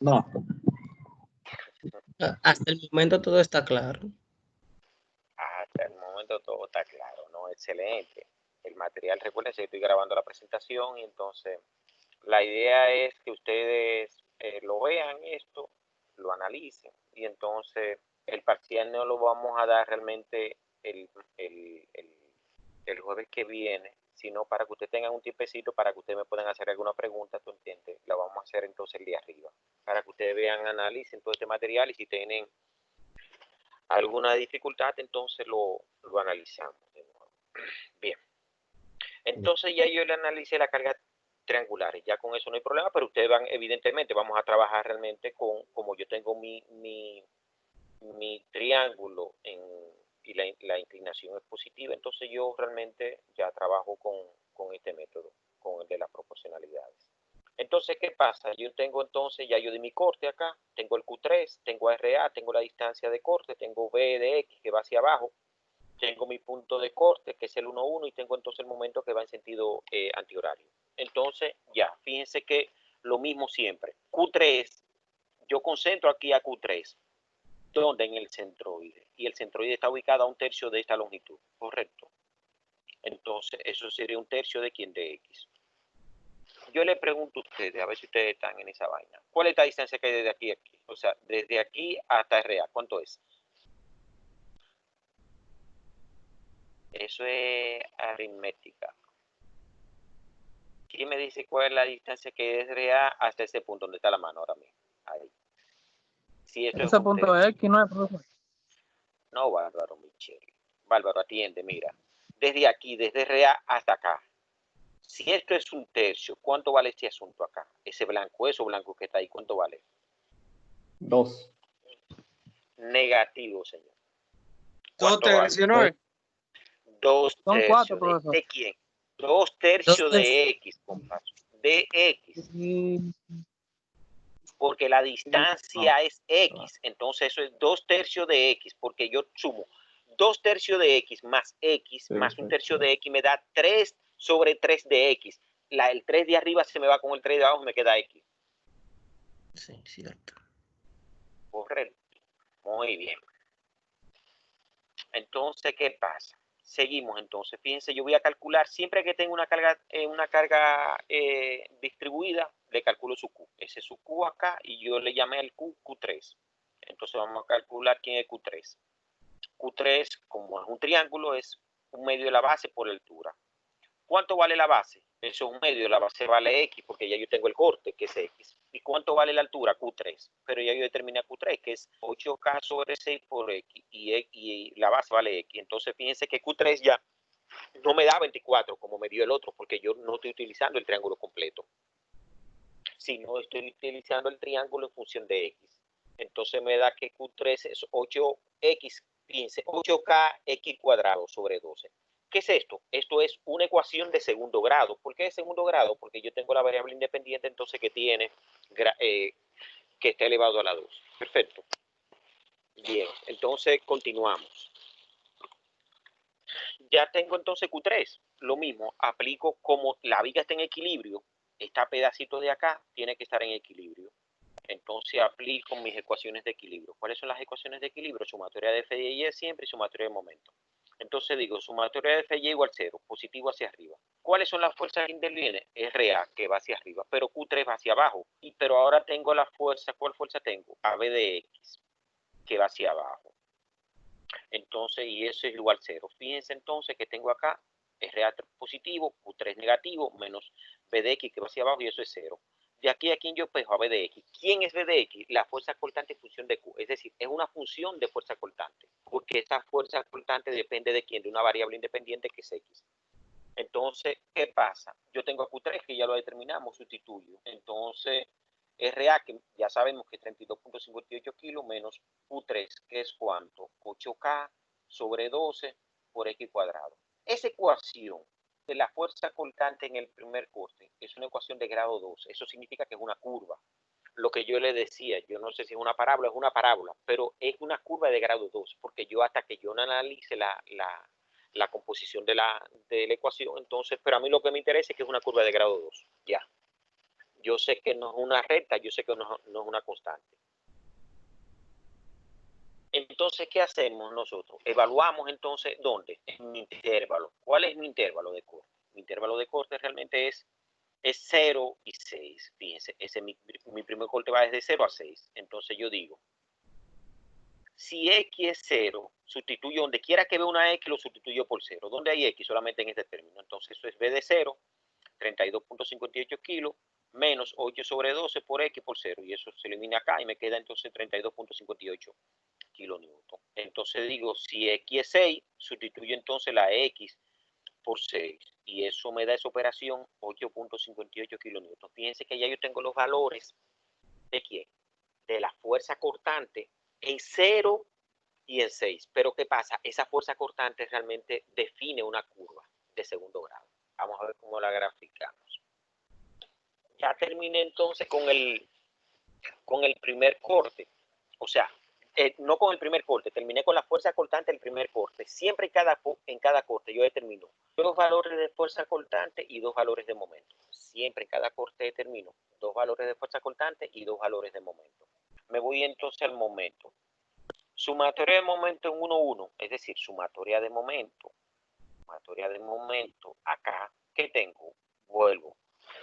No. Hasta el momento todo está claro. Hasta el momento todo está claro, ¿no? Excelente. El material, recuerden, estoy grabando la presentación y entonces la idea es que ustedes lo vean esto, lo analicen y entonces el parcial no lo vamos a dar realmente el jueves que viene, sino para que ustedes tengan un tiempecito para que ustedes me puedan hacer alguna pregunta, ¿tú entiendes? La vamos a hacer entonces el día arriba, para que ustedes vean, analicen todo este material y si tienen alguna dificultad, entonces lo analizamos de nuevo. Bien. Entonces ya yo le analicé la carga triangular y ya con eso no hay problema, pero ustedes van, evidentemente, vamos a trabajar realmente como yo tengo mi triángulo y la inclinación es positiva, entonces yo realmente ya trabajo con este método, con el de las proporcionalidades. Entonces, ¿qué pasa? Yo tengo entonces, ya yo di mi corte acá, tengo el Q3, tengo RA, tengo la distancia de corte, tengo B de X que va hacia abajo, tengo mi punto de corte que es el 1, 1 y tengo entonces el momento que va en sentido antihorario. Entonces, ya, fíjense que lo mismo siempre. Q3, yo concentro aquí a Q3, donde en el centroide, y el centroide está ubicado a 1/3 de esta longitud, ¿correcto? Entonces, eso sería 1/3 de quién, de X. Yo le pregunto a ustedes, a ver si ustedes están en esa vaina. ¿Cuál es la distancia que hay desde aquí a aquí? O sea, desde aquí hasta RA, ¿cuánto es? Eso es aritmética. ¿Quién me dice cuál es la distancia que hay desde RA hasta ese punto donde está la mano ahora mismo? Ahí. Si esto Ese es punto de X no es, profesor. No, Bárbaro, Michelle. Bárbaro, atiende, mira. Desde aquí, desde RA hasta acá. Si esto es 1/3, ¿cuánto vale este asunto acá? Ese blanco, eso blanco que está ahí, ¿cuánto vale? 2. Negativo, señor. 2/3, ¿no es? 2/3. Son 4, profesor. ¿De quién? 2/3 de X, compadre. De X. Porque la distancia es X. Entonces eso es 2/3 de X. Porque yo sumo 2/3 de X más X más 1/3 de X me da 3/3 de X. El 3 de arriba se me va con el 3 de abajo y me queda X. Sí, cierto. Correcto. Muy bien. Entonces, ¿qué pasa? Seguimos entonces. Fíjense, yo voy a calcular, siempre que tengo una carga distribuida, le calculo su Q. Ese es su Q acá y yo le llamé el Q, Q3. Entonces vamos a calcular quién es Q3. Q3, como es un triángulo, es 1/2 de la base por la altura. ¿Cuánto vale la base? Eso es 1/2, la base vale X porque ya yo tengo el corte, que es X. ¿Y cuánto vale la altura? Q3. Pero ya yo determiné Q3, que es 8K sobre 6 por X. Y la base vale X. Entonces fíjense que Q3 ya no me da 24 como me dio el otro, porque yo no estoy utilizando el triángulo completo, sino estoy utilizando el triángulo en función de X. Entonces me da que Q3 es 8X, 15, 8K X cuadrado sobre 12. ¿Qué es esto? Esto es una ecuación de segundo grado. ¿Por qué de segundo grado? Porque yo tengo la variable independiente entonces que tiene, que está elevado a la 2. Perfecto. Bien, entonces continuamos. Ya tengo entonces Q3. Lo mismo, aplico como la viga está en equilibrio, este pedacito de acá tiene que estar en equilibrio. Entonces aplico mis ecuaciones de equilibrio. ¿Cuáles son las ecuaciones de equilibrio? Sumatoria de F y Y siempre y sumatoria de momento. Entonces digo, sumatoria de F y igual 0, positivo hacia arriba. ¿Cuáles son las fuerzas que intervienen? RA, que va hacia arriba, pero Q3 va hacia abajo. Pero ahora tengo la fuerza, ¿cuál fuerza tengo? AB de X, que va hacia abajo. Entonces, y eso es igual 0. Fíjense entonces que tengo acá RA positivo, Q3 negativo, menos B de X que va hacia abajo y eso es 0. De aquí a quién yo espejo a B de X. ¿Quién es B de X? La fuerza cortante en función de Q. Es decir, es una función de fuerza cortante. Porque esta fuerza cortante depende de quién, de una variable independiente que es X. Entonces, ¿qué pasa? Yo tengo a Q3 que ya lo determinamos, sustituyo. Entonces, RA, que ya sabemos que es 32.58 kilos, menos Q3, que es ¿cuánto? 8K sobre 12 por X cuadrado. Esa ecuación de la fuerza cortante en el primer corte es una ecuación de grado 2. Eso significa que es una curva. Lo que yo le decía, yo no sé si es una parábola, pero es una curva de grado 2, porque yo hasta que yo no analice la composición de la ecuación, entonces, pero a mí lo que me interesa es que es una curva de grado 2, ya. Yo sé que no es una recta, yo sé que no es una constante. Entonces, ¿qué hacemos nosotros? Evaluamos entonces, ¿dónde? En mi intervalo. ¿Cuál es mi intervalo de corte? Mi intervalo de corte realmente es 0 y 6. Fíjense, mi primer corte va desde 0 a 6. Entonces yo digo, si X es 0, sustituyo donde quiera que vea una X, lo sustituyo por 0. ¿Dónde hay X? Solamente en este término. Entonces eso es B de 0, 32.58 kilos, menos 8 sobre 12 por X por 0. Y eso se elimina acá y me queda entonces 32.58 kilonewton. Entonces digo, si X es 6, sustituyo entonces la X por 6. Y eso me da esa operación 8.58 kilonewton. Fíjense que ya yo tengo los valores de quién, de la fuerza cortante en 0 y en 6. Pero ¿qué pasa? Esa fuerza cortante realmente define una curva de segundo grado. Vamos a ver cómo la graficamos. Ya terminé entonces con el primer corte. O sea, no con el primer corte, terminé con la fuerza cortante del primer corte. Siempre en cada corte yo determino 2 valores de fuerza cortante y 2 valores de momento. Siempre en cada corte determino 2 valores de fuerza cortante y 2 valores de momento. Me voy entonces al momento. Sumatoria de momento en 1, 1, es decir, sumatoria de momento. Sumatoria de momento, acá, ¿qué tengo? Vuelvo.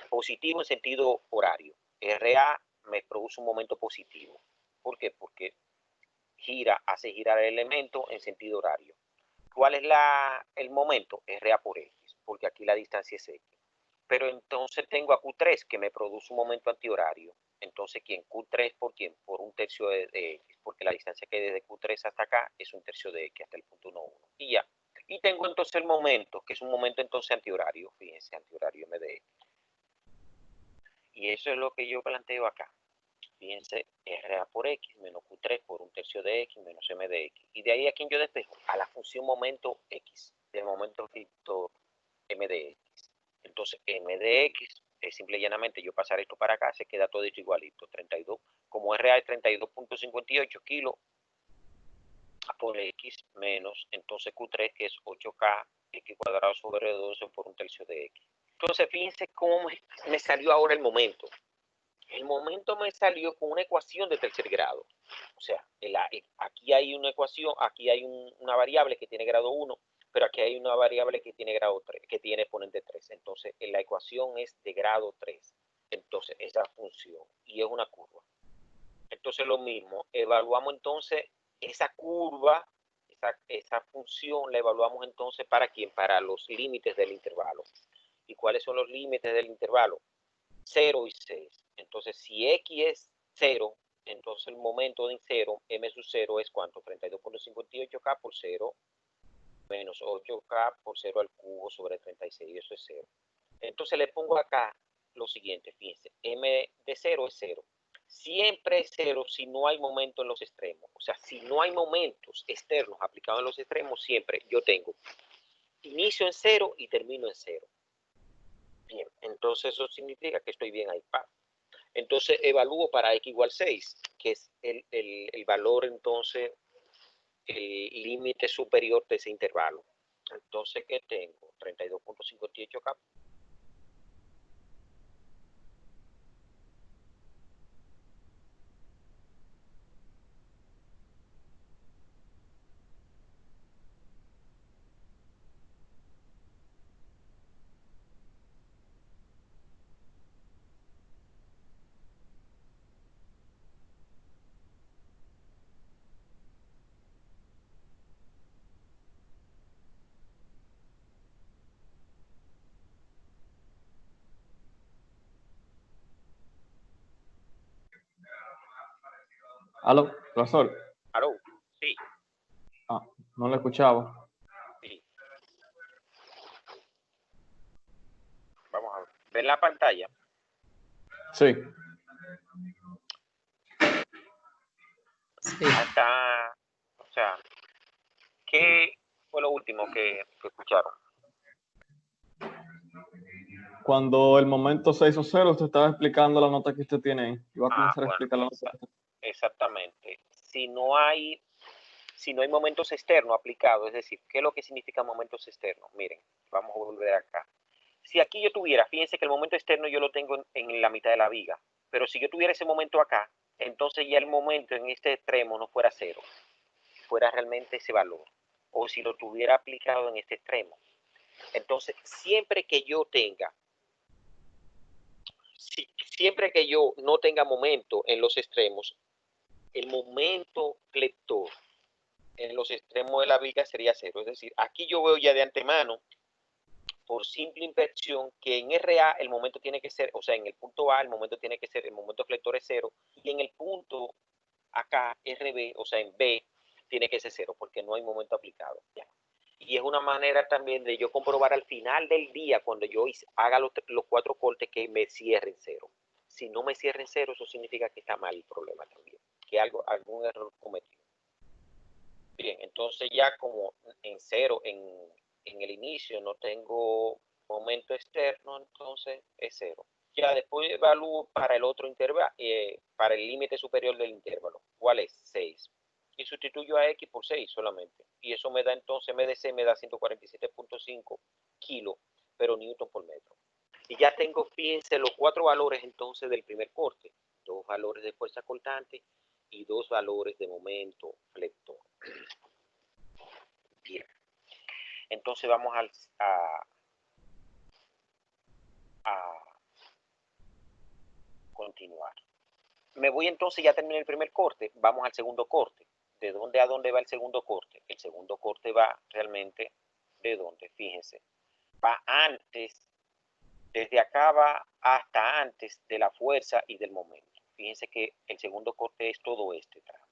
Positivo en sentido horario. RA me produce un momento positivo. ¿Por qué? Porque hace girar el elemento en sentido horario. ¿Cuál es el momento? RA por X, porque aquí la distancia es X. Pero entonces tengo a Q3 que me produce un momento antihorario. Entonces, ¿quién? Q3 ¿por quién? Por 1/3 de X, porque la distancia que hay desde Q3 hasta acá es 1/3 de X hasta el punto 1, 1. Y ya. Y tengo entonces el momento, que es un momento entonces antihorario. Fíjense, antihorario M de X. Y eso es lo que yo planteo acá. Fíjense, RA por X menos Q3 por 1/3 de X menos M de X. Y de ahí a quién yo despejo, a la función momento X, del momento vector M de X. Entonces, M de X es simple y llanamente yo pasar esto para acá, se queda todo esto igualito. 32, como RA es 32.58 kilos por X menos, entonces Q3 que es 8K X cuadrado sobre 12 por 1/3 de X. Entonces, fíjense cómo me salió ahora el momento. El momento me salió con una ecuación de tercer grado. O sea, aquí hay una ecuación, aquí hay una variable que tiene grado 1, pero aquí hay una variable que tiene grado 3, que tiene exponente 3. Entonces, la ecuación es de grado 3. Entonces, esa función, y es una curva. Entonces, lo mismo, evaluamos entonces esa curva, esa función, la evaluamos entonces ¿para quién? Para los límites del intervalo. ¿Y cuáles son los límites del intervalo? 0 y 6. Entonces, si X es 0, entonces el momento de 0, M sub 0 es ¿cuánto? 32.58K por 0 menos 8K por 0 al cubo sobre 36. Eso es 0. Entonces le pongo acá lo siguiente, fíjense, M de 0 es 0. Siempre es 0 si no hay momento en los extremos. O sea, si no hay momentos externos aplicados en los extremos, siempre yo tengo inicio en 0 y termino en 0. Bien, entonces eso significa que estoy bien ahí. Entonces evalúo para X igual 6, que es el valor entonces, el límite superior de ese intervalo. Entonces, ¿qué tengo? 32.58K. Aló, profesor. ¿Aló? Sí. Ah, no lo escuchaba. Sí. Vamos a ver. ¿Ven la pantalla? Sí. Sí. Acá, o sea, ¿qué fue lo último que escucharon? Cuando el momento 6 o 0, usted estaba explicando la nota que usted tiene ahí. Iba a comenzar a Bueno, explicar la nota. exactamente. Si no hay momentos externos aplicados, es decir, ¿qué es lo que significa momentos externos? Miren, vamos a volver acá. Si aquí yo tuviera, fíjense que el momento externo yo lo tengo en la mitad de la viga, pero si yo tuviera ese momento acá, entonces ya el momento en este extremo no fuera 0, fuera realmente ese valor, o si lo tuviera aplicado en este extremo. Entonces, siempre que yo no tenga momento en los extremos, el momento flector en los extremos de la viga sería 0. Es decir, aquí yo veo ya de antemano, por simple inversión, que en RA el momento tiene que ser, o sea, en el punto A el momento tiene que ser, el momento flector es 0, y en el punto acá, RB, o sea, en B, tiene que ser 0, porque no hay momento aplicado. Ya. Y es una manera también de yo comprobar al final del día, cuando yo haga los 4 cortes, que me cierren 0. Si no me cierren 0, eso significa que está mal el problema también, que algún error cometido. Bien, entonces ya como en cero, en el inicio no tengo momento externo, entonces es cero. Ya después evalúo para el otro intervalo, para el límite superior del intervalo. ¿Cuál es? 6. Y sustituyo a X por 6 solamente. Y eso me da entonces, MDC me da 147.5 kilos, pero newton por metro. Y ya tengo, fíjense, los 4 valores entonces del primer corte. 2 valores de fuerza cortante y 2 valores de momento flector. Bien. Entonces vamos a continuar. Me voy entonces, ya terminé el primer corte, vamos al segundo corte. ¿De dónde a dónde va el segundo corte? El segundo corte va realmente de dónde, fíjense. Va antes, desde acá va hasta antes de la fuerza y del momento. Fíjense que el segundo corte es todo este tramo.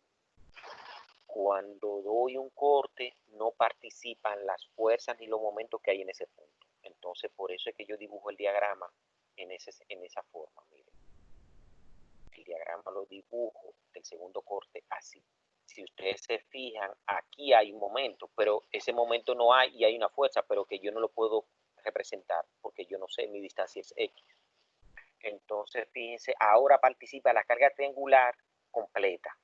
Cuando doy un corte, no participan las fuerzas ni los momentos que hay en ese punto. Entonces, por eso es que yo dibujo el diagrama en esa forma. Miren, el diagrama lo dibujo del segundo corte así. Si ustedes se fijan, aquí hay un momento, pero ese momento no hay y hay una fuerza, pero que yo no lo puedo representar porque yo no sé, mi distancia es X. Entonces, fíjense, ahora participa la carga triangular completa.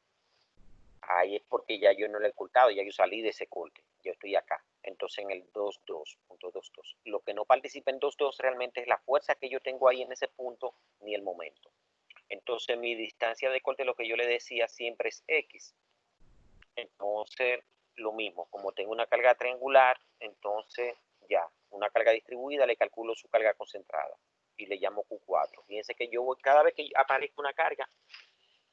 Ahí es porque ya yo no lo he ocultado, ya yo salí de ese corte, yo estoy acá. Entonces en el 2.2. Lo que no participa en 2.2 realmente es la fuerza que yo tengo ahí en ese punto, ni el momento. Entonces mi distancia de corte, lo que yo le decía siempre es X. Entonces lo mismo, como tengo una carga triangular, entonces ya, una carga distribuida, le calculo su carga concentrada y le llamo Q4. Fíjense que yo voy, cada vez que aparezca una carga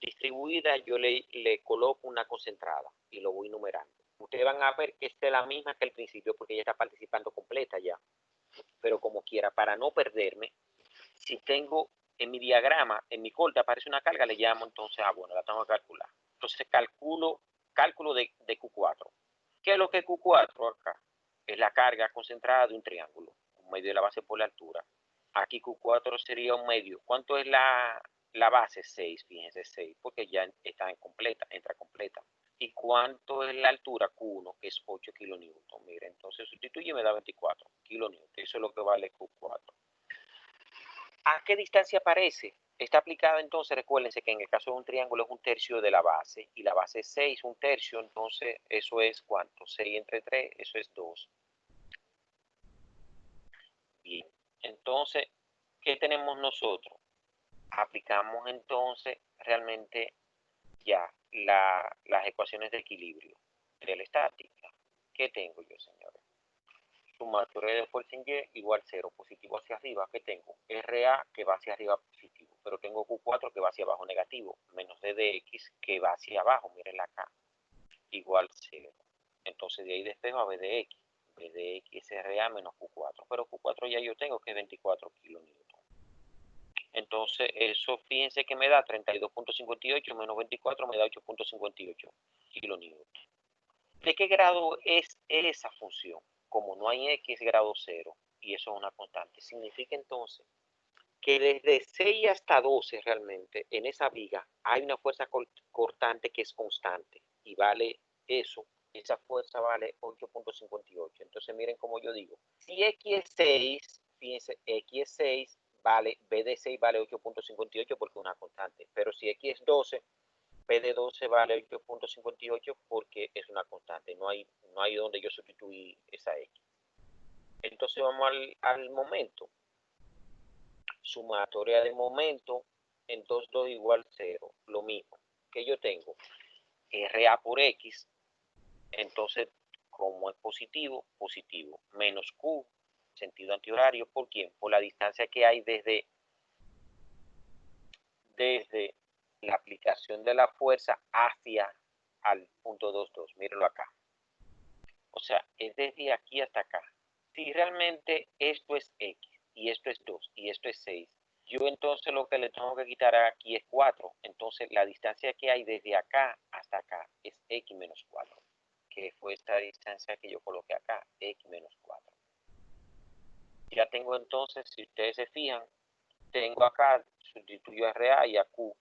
distribuida, yo le coloco una concentrada y lo voy numerando. Ustedes van a ver que esta es la misma que el principio porque ella está participando completa ya. Pero como quiera, para no perderme, si tengo en mi diagrama, en mi corte aparece una carga, le llamo entonces, bueno, la tengo que calcular. Entonces cálculo de Q4. ¿Qué es lo que es Q4 acá? Es la carga concentrada de un triángulo, un medio de la base por la altura. Aquí Q4 sería un medio. ¿Cuánto es la base? 6, fíjense, 6, porque ya está entra completa. ¿Y cuánto es la altura? Q1, que es 8 kilonewton. Mire, entonces sustituye y me da 24 kilonewton. Eso es lo que vale Q4. ¿A qué distancia aparece? Está aplicada entonces, recuérdense que en el caso de un triángulo es un tercio de la base, y la base es 6, un tercio, entonces eso es ¿cuánto? 6 entre 3, eso es 2. Bien, entonces, ¿qué tenemos nosotros? Aplicamos entonces realmente ya las ecuaciones de equilibrio de la estática. ¿Qué tengo yo, señores? Sumatoria de fuerza en Y igual 0, positivo hacia arriba. ¿Qué tengo? RA que va hacia arriba positivo, pero tengo Q4 que va hacia abajo negativo, menos DDX que va hacia abajo, mírenla acá, igual 0. Entonces de ahí despejo a BDX. BDX es RA menos Q4, pero Q4 ya yo tengo que es 24 kilonewton. Entonces eso fíjense que me da 32.58 menos 24 me da 8.58 kilonewton. ¿De qué grado es esa función? Como no hay X, grado 0, y eso es una constante. Significa entonces que desde 6 hasta 12 realmente en esa viga hay una fuerza cortante que es constante y vale eso, esa fuerza vale 8.58. Entonces miren como yo digo, si X es 6, fíjense, X es 6, vale, B de 6 vale 8.58 porque es una constante, pero si X es 12, P de 12 vale 8.58 porque es una constante, no hay donde yo sustituir esa X. Entonces vamos al momento. Sumatoria de momento en 2 igual 0, lo mismo que yo tengo RA por X, entonces como es positivo, positivo, menos Q, sentido antihorario, ¿por quién? Por la distancia que hay desde la aplicación de la fuerza hacia al punto 2,2, mírenlo acá. O sea, es desde aquí hasta acá. Si realmente esto es X, y esto es 2, y esto es 6, yo entonces lo que le tengo que quitar aquí es 4. Entonces la distancia que hay desde acá hasta acá es X menos 4, que fue esta distancia que yo coloqué acá, X menos 4. Ya tengo entonces, si ustedes se fijan, tengo acá, sustituyo a RA y a Q4.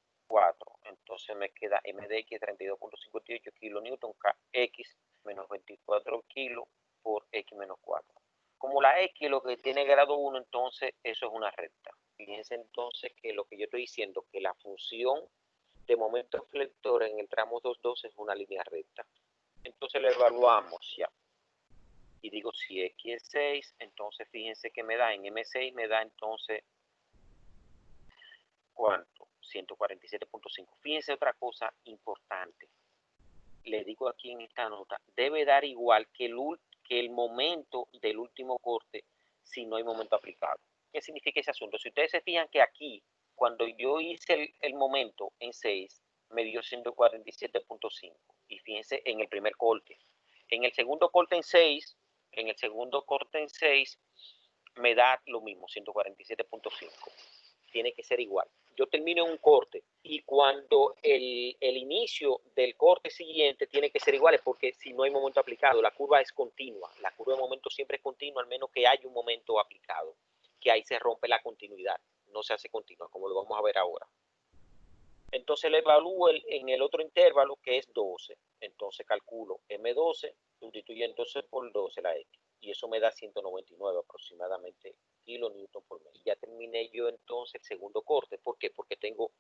Entonces me queda MDX 32.58 kilonewton, X menos 24 kilos por X menos 4. Como la X lo que tiene grado 1, entonces eso es una recta. Fíjense entonces que lo que yo estoy diciendo, que la función de momento flector en el tramo 2,2 es una línea recta. Entonces lo evaluamos ya. Y digo, si X es 6, entonces fíjense que me da en M6, me da entonces, ¿cuánto? 147.5. Fíjense otra cosa importante. Le digo aquí en esta nota, debe dar igual que el momento del último corte si no hay momento aplicado. ¿Qué significa ese asunto? Si ustedes se fijan que aquí, cuando yo hice el momento en 6, me dio 147.5. Y fíjense en el primer corte. En el segundo corte en 6, me da lo mismo, 147.5. Tiene que ser igual. Yo termino en un corte y cuando el inicio del corte siguiente tiene que ser iguales, porque si no hay momento aplicado, la curva es continua. La curva de momento siempre es continua, al menos que haya un momento aplicado, que ahí se rompe la continuidad, no se hace continua, como lo vamos a ver ahora. Entonces le evalúo en el otro intervalo, que es 12. Entonces calculo M12, sustituyo entonces por 12 la X, y eso me da 199 aproximadamente kilonewton por metro. Ya terminé yo entonces el segundo corte. ¿Por qué? Porque tengo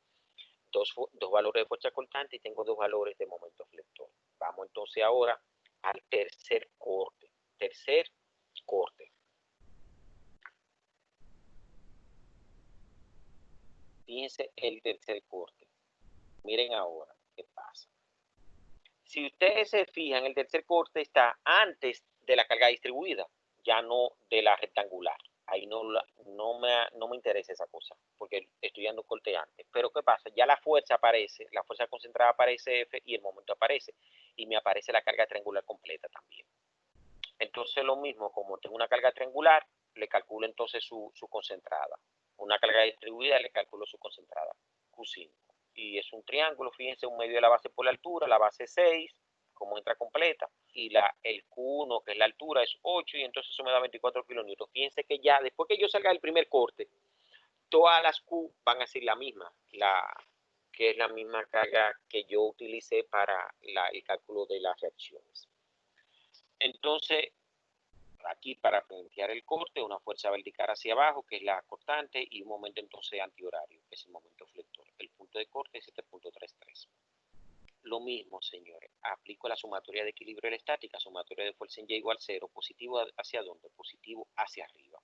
dos valores de fuerza cortante y tengo dos valores de momento flector. Vamos entonces ahora al tercer corte. Fíjense el tercer corte. Miren ahora qué pasa. Si ustedes se fijan, el tercer corte está antes de la carga distribuida, ya no de la rectangular. Ahí no me interesa esa cosa, porque estoy dando corte antes. Pero ¿qué pasa? Ya la fuerza aparece, la fuerza concentrada aparece F y el momento aparece. Y me aparece la carga triangular completa también. Entonces lo mismo, como tengo una carga triangular, le calculo entonces su concentrada. Una carga distribuida, le calculo su concentrada, Q5. Y es un triángulo, fíjense, un medio de la base por la altura, la base 6, como entra completa, y el Q1, que es la altura, es 8, y entonces eso me da 24 kilonewtons. Fíjense que ya, después que yo salga del primer corte, todas las Q van a ser la misma, que es la misma carga que yo utilicé para el cálculo de las reacciones. Entonces, aquí para plantear el corte, una fuerza vertical hacia abajo, que es la cortante, y un momento entonces antihorario, que es el momento flector. El punto de corte es 7.33. Lo mismo, señores, aplico la sumatoria de equilibrio de la estática, sumatoria de fuerza en Y igual 0, positivo hacia dónde, positivo hacia arriba.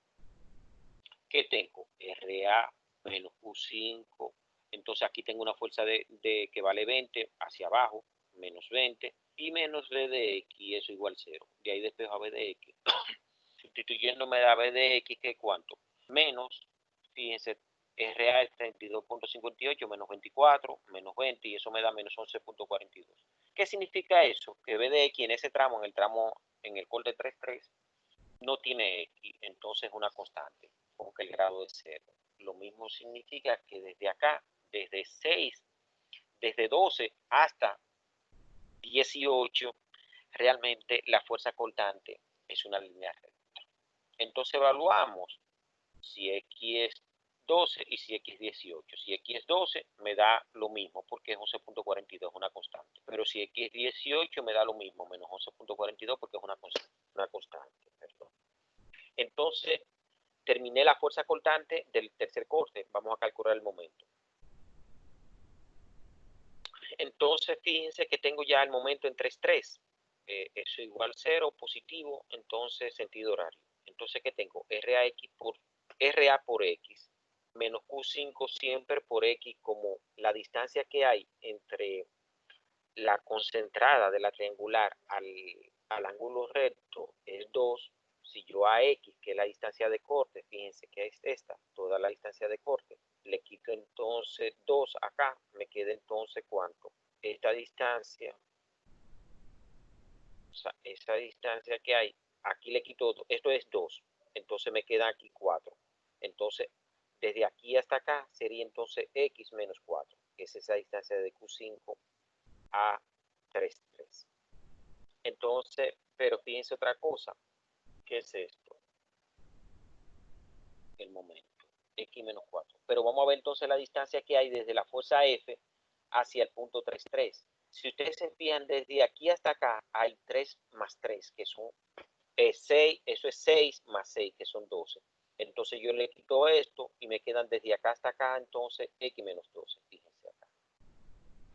¿Qué tengo? RA menos Q5, entonces aquí tengo una fuerza que vale 20 hacia abajo, menos 20, y menos V de X, eso igual 0. De ahí despejo a V de X. Sustituyéndome a V de X, ¿qué cuánto? Menos, fíjense, RA es 32.58 menos 24, menos 20, y eso me da menos 11.42. ¿Qué significa eso? Que V de X en ese tramo, en el corte 3.3, no tiene X, entonces es una constante, porque el grado es 0. Lo mismo significa que desde acá, desde 6, desde 12 hasta 18, realmente la fuerza cortante es una línea recta. Entonces evaluamos si X es 12 y si X es 18. Si X es 12 me da lo mismo porque es 11.42, una constante. Pero si X es 18 me da lo mismo, menos 11.42 porque es una constante. Perdón. Entonces terminé la fuerza cortante del tercer corte. Vamos a calcular el momento. Entonces fíjense que tengo ya el momento en 3.3. Eso igual 0, positivo, entonces sentido horario. Entonces, ¿qué tengo? RA por X menos Q5 siempre por X, como la distancia que hay entre la concentrada de la triangular al ángulo recto es 2. Si yo a X, que es la distancia de corte, fíjense que es esta, toda la distancia de corte, le quito entonces 2 acá, me queda entonces ¿cuánto? Esta distancia, o sea, esa distancia que hay, aquí le quito, esto es 2, entonces me queda aquí 4. Entonces, desde aquí hasta acá sería entonces X menos 4, que es esa distancia de Q5 a 3.3. Entonces, pero fíjense otra cosa, ¿qué es esto? El momento, X menos 4. Pero vamos a ver entonces la distancia que hay desde la fuerza F hacia el punto 3.3. Si ustedes se fijan, desde aquí hasta acá hay 3 más 3, que son 6, eso es 6 más 6, que son 12. Entonces yo le quito esto y me quedan desde acá hasta acá, entonces x menos 12, fíjense acá.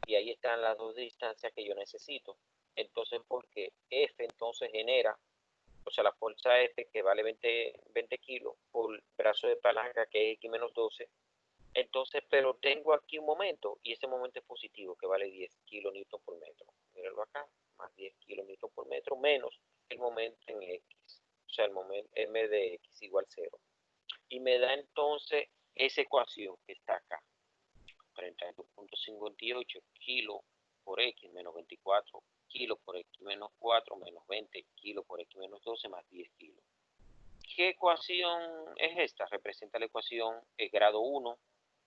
Y ahí están las dos distancias que yo necesito. Entonces, porque F entonces genera, o sea, la fuerza F que vale 20 kilos por brazo de palanca que es x menos 12. Entonces, pero tengo aquí un momento y ese momento es positivo que vale 10 kilonewton por metro. Mírenlo acá, más 10 kilonewton por metro menos el momento en X. O sea, el momento m de X igual 0. Y me da entonces esa ecuación que está acá. 32.58 kilos por X menos 24 kilos por X menos 4 menos 20 kilos por X menos 12 más 10 kilos. ¿Qué ecuación es esta? Representa la ecuación grado 1,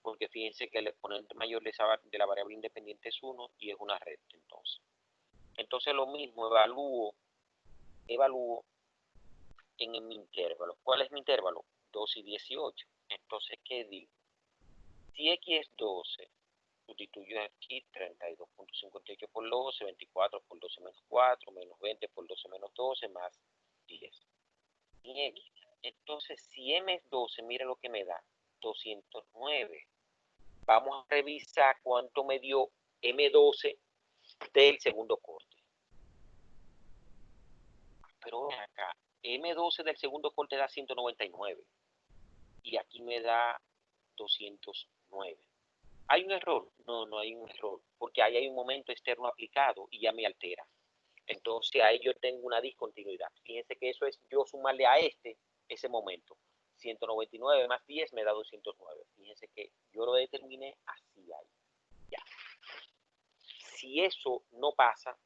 porque fíjense que el exponente mayor de la variable independiente es 1 y es una recta entonces. Entonces lo mismo, evalúo en mi intervalo. ¿Cuál es mi intervalo? 12 y 18. Entonces, ¿qué digo? Si X es 12, sustituyo aquí 32.58 por 12, 24 por 12 menos 4, menos 20 por 12 menos 12, más 10. Y X. Entonces, si M es 12, mire lo que me da, 209. Vamos a revisar cuánto me dio M12 del segundo corte. Pero ven acá, M12 del segundo corte da 199. Y aquí me da 209. ¿Hay un error? No, no hay un error, porque ahí hay un momento externo aplicado y ya me altera. Entonces ahí yo tengo una discontinuidad. Fíjense que eso es yo sumarle a ese momento. 199 más 10 me da 209. Fíjense que yo lo determiné así ahí. Ya. Si eso no pasa,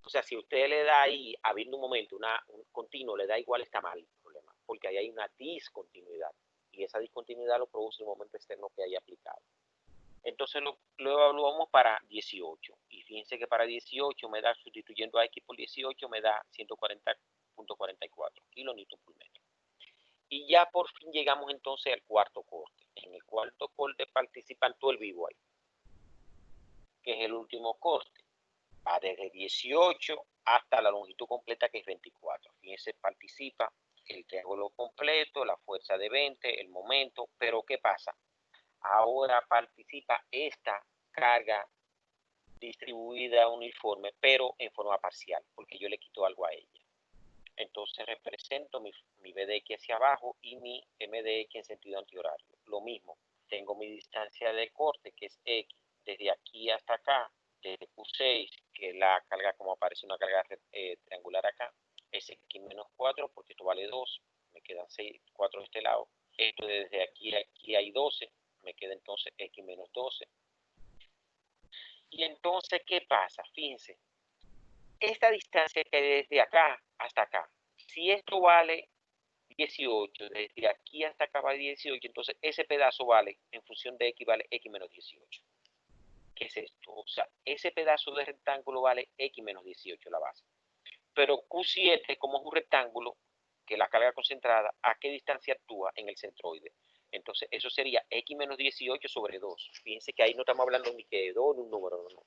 o sea, si usted le da ahí, habiendo un momento, un continuo, le da igual, está mal el problema, porque ahí hay una discontinuidad. Y esa discontinuidad lo produce el momento externo que hay aplicado. Entonces lo evaluamos para 18. Y fíjense que para 18 me da, sustituyendo a X por 18, me da 140.44 kilonewton por metro. Y ya por fin llegamos entonces al cuarto corte. En el cuarto corte participan todo el vivo ahí, que es el último corte. Va desde 18 hasta la longitud completa, que es 24. Fíjense, participa el triángulo completo, la fuerza de 20, el momento. Pero ¿qué pasa? Ahora participa esta carga distribuida uniforme, pero en forma parcial, porque yo le quito algo a ella. Entonces represento mi BDX hacia abajo y mi MDX en sentido antihorario. Lo mismo, tengo mi distancia de corte, que es X, desde aquí hasta acá, desde Q6, que es la carga, como aparece una carga triangular acá, es X menos 4, porque esto vale 2, me quedan 6, 4 de este lado. Esto desde aquí a aquí hay 12, me queda entonces X menos 12. Y entonces, ¿qué pasa? Fíjense, esta distancia que desde acá hasta acá, si esto vale 18, desde aquí hasta acá vale 18, entonces ese pedazo vale, en función de X, vale X menos 18. ¿Qué es esto? O sea, ese pedazo de rectángulo vale X menos 18 la base. Pero Q7, como es un rectángulo, que la carga concentrada, ¿a qué distancia actúa? En el centroide. Entonces, eso sería X menos 18 sobre 2. Fíjense que ahí no estamos hablando ni que de 2 ni un número, no.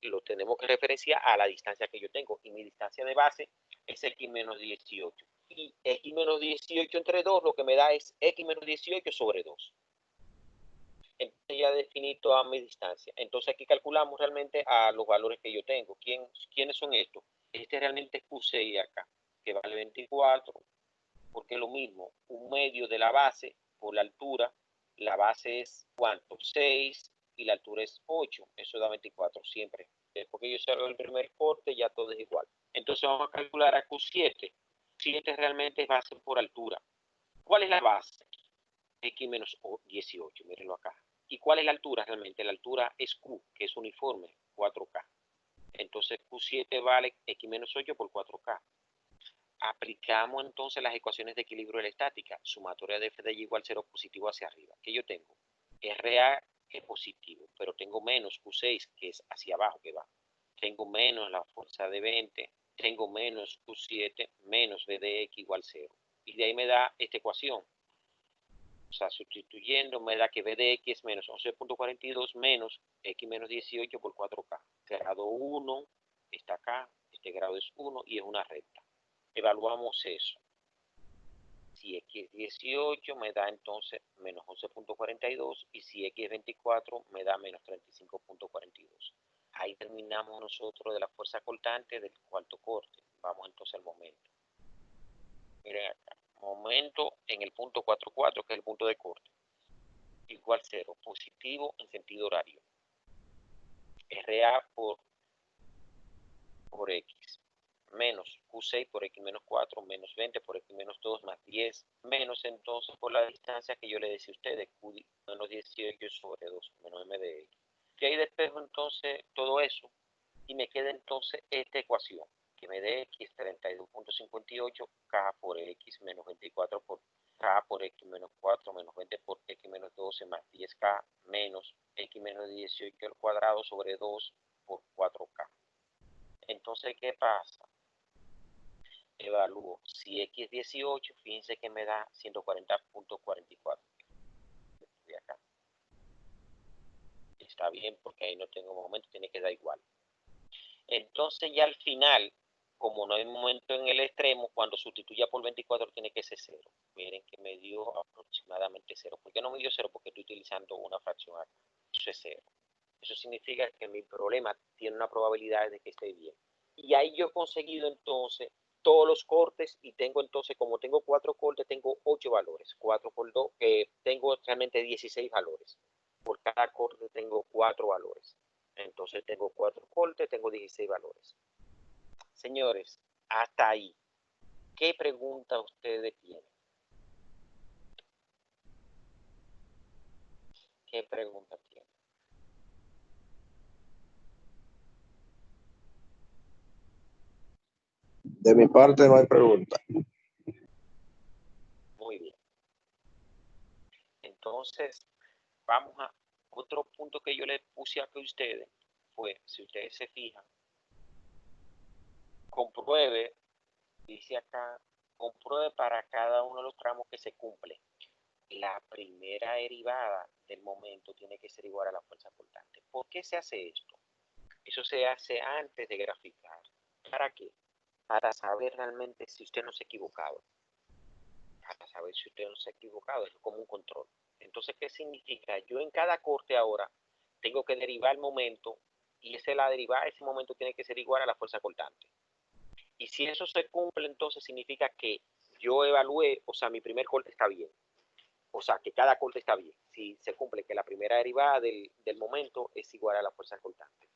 Lo tenemos que referenciar a la distancia que yo tengo. Y mi distancia de base es X menos 18. Y X menos 18 entre 2 lo que me da es X menos 18 sobre 2. Entonces ya definí toda mi distancia. Entonces aquí calculamos realmente a los valores que yo tengo. ¿Quiénes son estos? Este realmente es Q6 acá, que vale 24, porque es lo mismo, un medio de la base por la altura. La base es ¿cuánto? 6 y la altura es 8, eso da 24 siempre. Después que yo salgo el primer corte ya todo es igual. Entonces vamos a calcular a Q7. Q7 realmente es base por altura. ¿Cuál es la base? X menos 18, mírenlo acá. ¿Y cuál es la altura realmente? La altura es Q, que es uniforme, 4K. Entonces Q7 vale X menos 8 por 4K. Aplicamos entonces las ecuaciones de equilibrio de la estática. Sumatoria de F de Y igual 0 positivo hacia arriba. ¿Qué yo tengo? RA es positivo, pero tengo menos Q6, que es hacia abajo que va. Tengo menos la fuerza de 20, tengo menos Q7, menos BDX igual 0. Y de ahí me da esta ecuación. O sea, sustituyendo me da que BDX es menos 11.42 menos X menos 18 por 4K. grado 1 está acá, este grado es 1 y es una recta. Evaluamos eso. Si X es 18 me da entonces menos 11.42 y si X es 24 me da menos 35.42. Ahí terminamos nosotros de la fuerza cortante del cuarto corte. Vamos entonces al momento. Miren acá, momento en el punto 4,4 que es el punto de corte. Igual 0, positivo en sentido horario. RA por X. Menos Q6 por X menos 4, menos 20 por X menos 2, más 10, menos entonces por la distancia que yo le decía a ustedes, Q menos 18 sobre 2, menos M de X. Y ahí despejo entonces todo eso y me queda entonces esta ecuación, que me dé X 32.58, K por X menos 24 por K por X menos 4, menos 20 por X menos 12, más 10K menos X menos 18 al cuadrado sobre 2 por 4K. Entonces, ¿qué pasa? Evalúo. Si X es 18, fíjense que me da 140.44. De acá. Está bien porque ahí no tengo momento, tiene que dar igual. Entonces ya al final, como no hay momento en el extremo, cuando sustituya por 24 tiene que ser 0. Miren que me dio aproximadamente 0. ¿Por qué no me dio 0? Porque estoy utilizando una fracción acá. Eso es 0. Eso significa que mi problema tiene una probabilidad de que esté bien. Y ahí yo he conseguido entonces todos los cortes y tengo entonces, como tengo 4 cortes, tengo 8 valores. 4 por 2, tengo realmente 16 valores. Por cada corte tengo 4 valores. Entonces tengo 4 cortes, tengo 16 valores. Señores, hasta ahí. ¿Qué pregunta ustedes tienen? ¿Qué pregunta tienen? De mi parte no hay pregunta. Muy bien. Entonces, vamos a otro punto que yo les puse aquí a ustedes. Fue, si ustedes se fijan, compruebe, dice acá, compruebe para cada uno de los tramos que se cumple. La primera derivada del momento tiene que ser igual a la fuerza cortante. ¿Por qué se hace esto? Eso se hace antes de graficar. ¿Para qué? Para saber realmente si usted no se ha equivocado. Para saber si usted no se ha equivocado, es como un control. Entonces, ¿qué significa? Yo en cada corte ahora tengo que derivar el momento y ese momento tiene que ser igual a la fuerza cortante. Y si eso se cumple, entonces significa que yo evalué, o sea, mi primer corte está bien. O sea, que cada corte está bien. Si se cumple que la primera derivada del momento es igual a la fuerza cortante.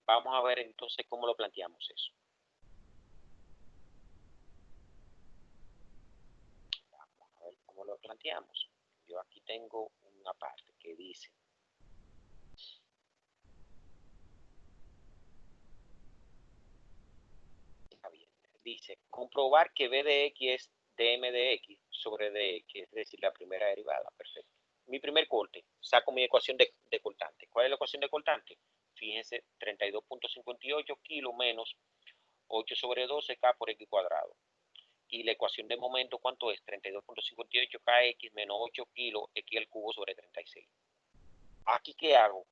Vamos a ver entonces cómo lo planteamos eso. Vamos a ver cómo lo planteamos. Yo aquí tengo una parte que dice dice comprobar que b de x es dm de x sobre dx, es decir, la primera derivada. Perfecto. Mi primer corte, saco mi ecuación de cortante. ¿Cuál es la ecuación de cortante? Fíjense, 32.58 kilos menos 8 sobre 12k por x cuadrado. Y la ecuación de momento, ¿cuánto es? 32.58 kx menos 8 kilos x al cubo sobre 36. Aquí, ¿qué hago?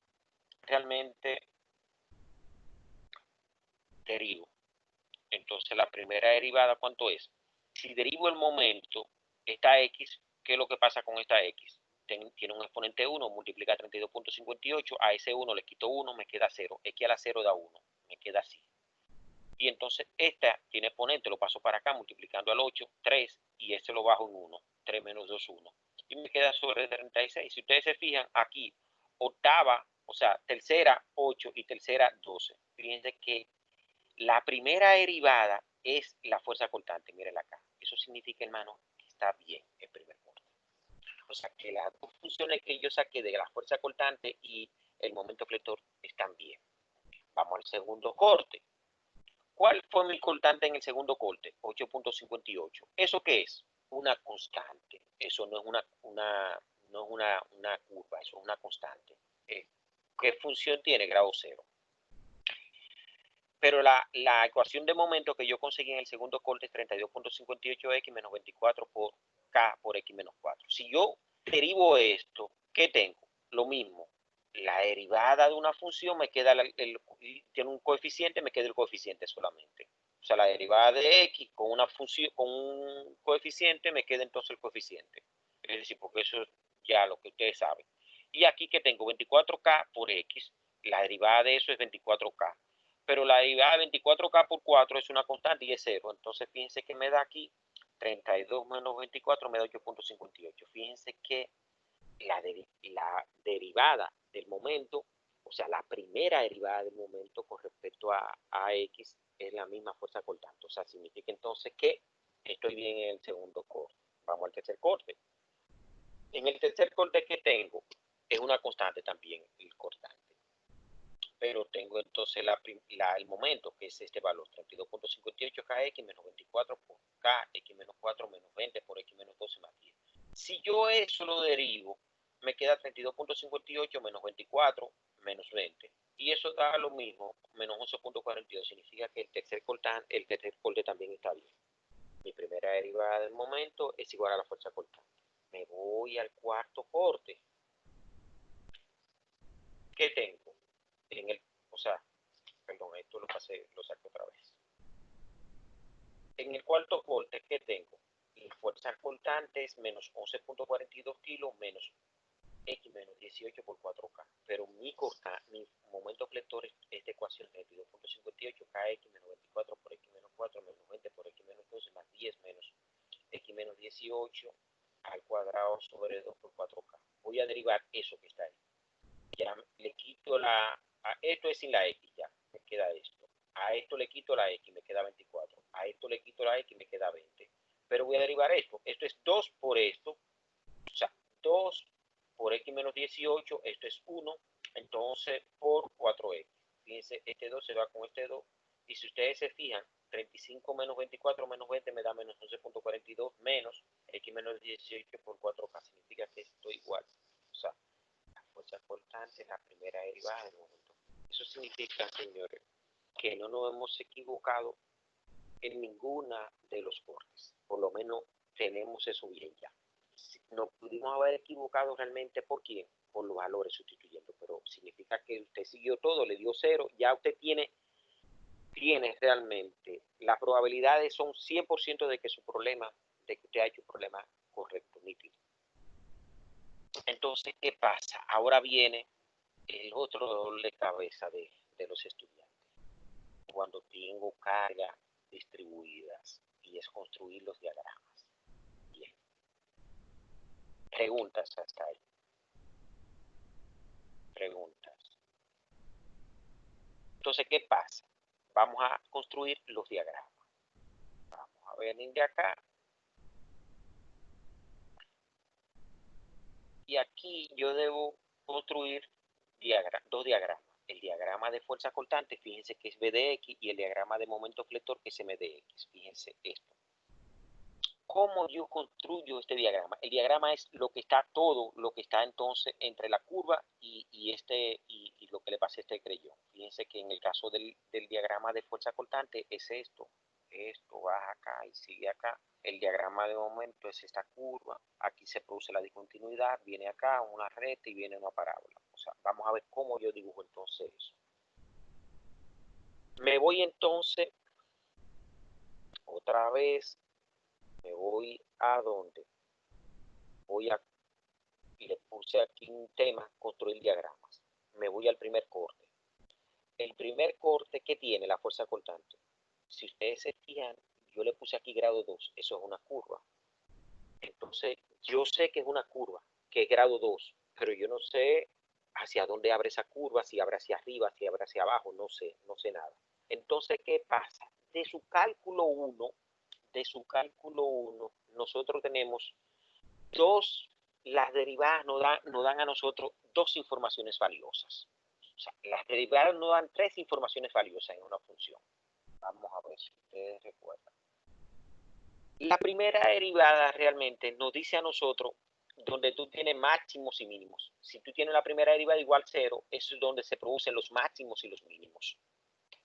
Realmente derivo. Entonces, la primera derivada, ¿cuánto es? Si derivo el momento, esta x, ¿qué es lo que pasa con esta x? Tiene un exponente 1, multiplica 32.58, a ese 1 le quito 1, me queda 0. X a la 0 da 1, me queda así. Y entonces esta tiene exponente, lo paso para acá, multiplicando al 8, 3, y este lo bajo en 1, 3 menos 2, 1. Y me queda sobre 36. Si ustedes se fijan, aquí, octava, o sea, tercera 8 y tercera 12. Fíjense que la primera derivada es la fuerza cortante, mírenla acá. Eso significa, hermano, que está bien el primer corte. O sea, que las dos funciones que yo saqué de la fuerza cortante y el momento flector están bien. Vamos al segundo corte. ¿Cuál fue mi cortante en el segundo corte? 8.58. ¿Eso qué es? Una constante. Eso no es una curva, eso es una constante. ¿Qué función tiene? Grado 0. Pero la ecuación de momento que yo conseguí en el segundo corte es 32.58x menos 24 por k por x menos 4. Si yo derivo esto, ¿qué tengo? Lo mismo. La derivada de una función me queda, tiene un coeficiente, me queda el coeficiente solamente. O sea, la derivada de x con una función, con un coeficiente, me queda entonces el coeficiente. Es decir, porque eso es ya lo que ustedes saben. Y aquí que tengo 24k por x, la derivada de eso es 24k. Pero la derivada de 24k por 4 es una constante y es 0. Entonces, fíjense que me da aquí 32 menos 24 me da 8.58. Fíjense que la derivada del momento, o sea, la primera derivada del momento con respecto a x es la misma fuerza cortante. O sea, significa entonces que estoy bien en el segundo corte. Vamos al tercer corte. En el tercer corte que tengo es una constante también el cortante. Pero tengo entonces el momento, que es este valor, 32.58 kx menos 24 por kx menos 4 menos 20 por x menos 12 más 10. Si yo eso lo derivo, me queda 32.58 menos 24 menos 20. Y eso da lo mismo, menos 11.42. Significa que el tercer corte también está bien. Mi primera derivada del momento es igual a la fuerza cortante. Me voy al cuarto corte. ¿Qué tengo? Esto lo saco otra vez. En el cuarto corte, ¿qué tengo? La fuerza cortante es menos 11.42 kilos menos x menos 18 por 4k. Pero mi momento flector es esta ecuación, 32.58 kx menos 24 por x menos 4 menos 20 por x menos 12 más 10 menos x menos 18 al cuadrado sobre 2 por 4k. Voy a derivar eso que está ahí. Ya le quito esto es sin la x, ya me queda esto. A esto le quito la x, me queda 24. A esto le quito la x, me queda 20. Pero voy a derivar esto. Esto es 2 por esto. O sea, 2 por x menos 18. Esto es 1. Entonces, por 4x. Fíjense, este 2 se va con este 2. Y si ustedes se fijan, 35 menos 24 menos 20 me da menos 11.42 menos x menos 18 por 4k. Significa que esto es igual. O sea, fuerza cortante, la primera derivada del momento. Eso significa, señores, que no nos hemos equivocado en ninguna de los cortes. Por lo menos tenemos eso bien ya. Nos pudimos haber equivocado realmente por quién, por los valores sustituyendo, pero significa que usted siguió todo, le dio 0, ya usted tiene realmente, las probabilidades son 100% de que usted ha hecho un problema correcto, nítido. Entonces, ¿qué pasa? Ahora viene el otro dolor de cabeza de los estudiantes. Cuando tengo cargas distribuidas y es construir los diagramas. Bien. Preguntas hasta ahí. Preguntas. Entonces, ¿qué pasa? Vamos a construir los diagramas. Vamos a venir de acá. Y aquí yo debo construir dos diagramas. El diagrama de fuerza cortante, fíjense que es V de X, y el diagrama de momento flector, que es M de X. Fíjense esto. ¿Cómo yo construyo este diagrama? El diagrama es lo que está entonces entre la curva y lo que le pasa a este creyón. Fíjense que en el caso del diagrama de fuerza cortante es esto. Esto baja acá y sigue acá. El diagrama de momento es esta curva. Aquí se produce la discontinuidad. Viene acá una recta y viene una parábola. O sea, vamos a ver cómo yo dibujo entonces eso. Me voy entonces otra vez. Me voy a donde le puse aquí un tema, construir diagramas. Me voy al primer corte. El primer corte que tiene la fuerza cortante, si ustedes se fijan, yo le puse aquí grado 2, eso es una curva. Entonces, yo sé que es una curva, que es grado 2, pero yo no sé hacia dónde abre esa curva, si abre hacia arriba, si abre hacia abajo, no sé nada. Entonces, ¿qué pasa? De su cálculo 1, nosotros tenemos las derivadas nos dan a nosotros dos informaciones valiosas. O sea, las derivadas nos dan tres informaciones valiosas en una función. Vamos a ver si ustedes recuerdan. La primera derivada realmente nos dice a nosotros donde tú tienes máximos y mínimos. Si tú tienes la primera derivada igual 0, eso es donde se producen los máximos y los mínimos.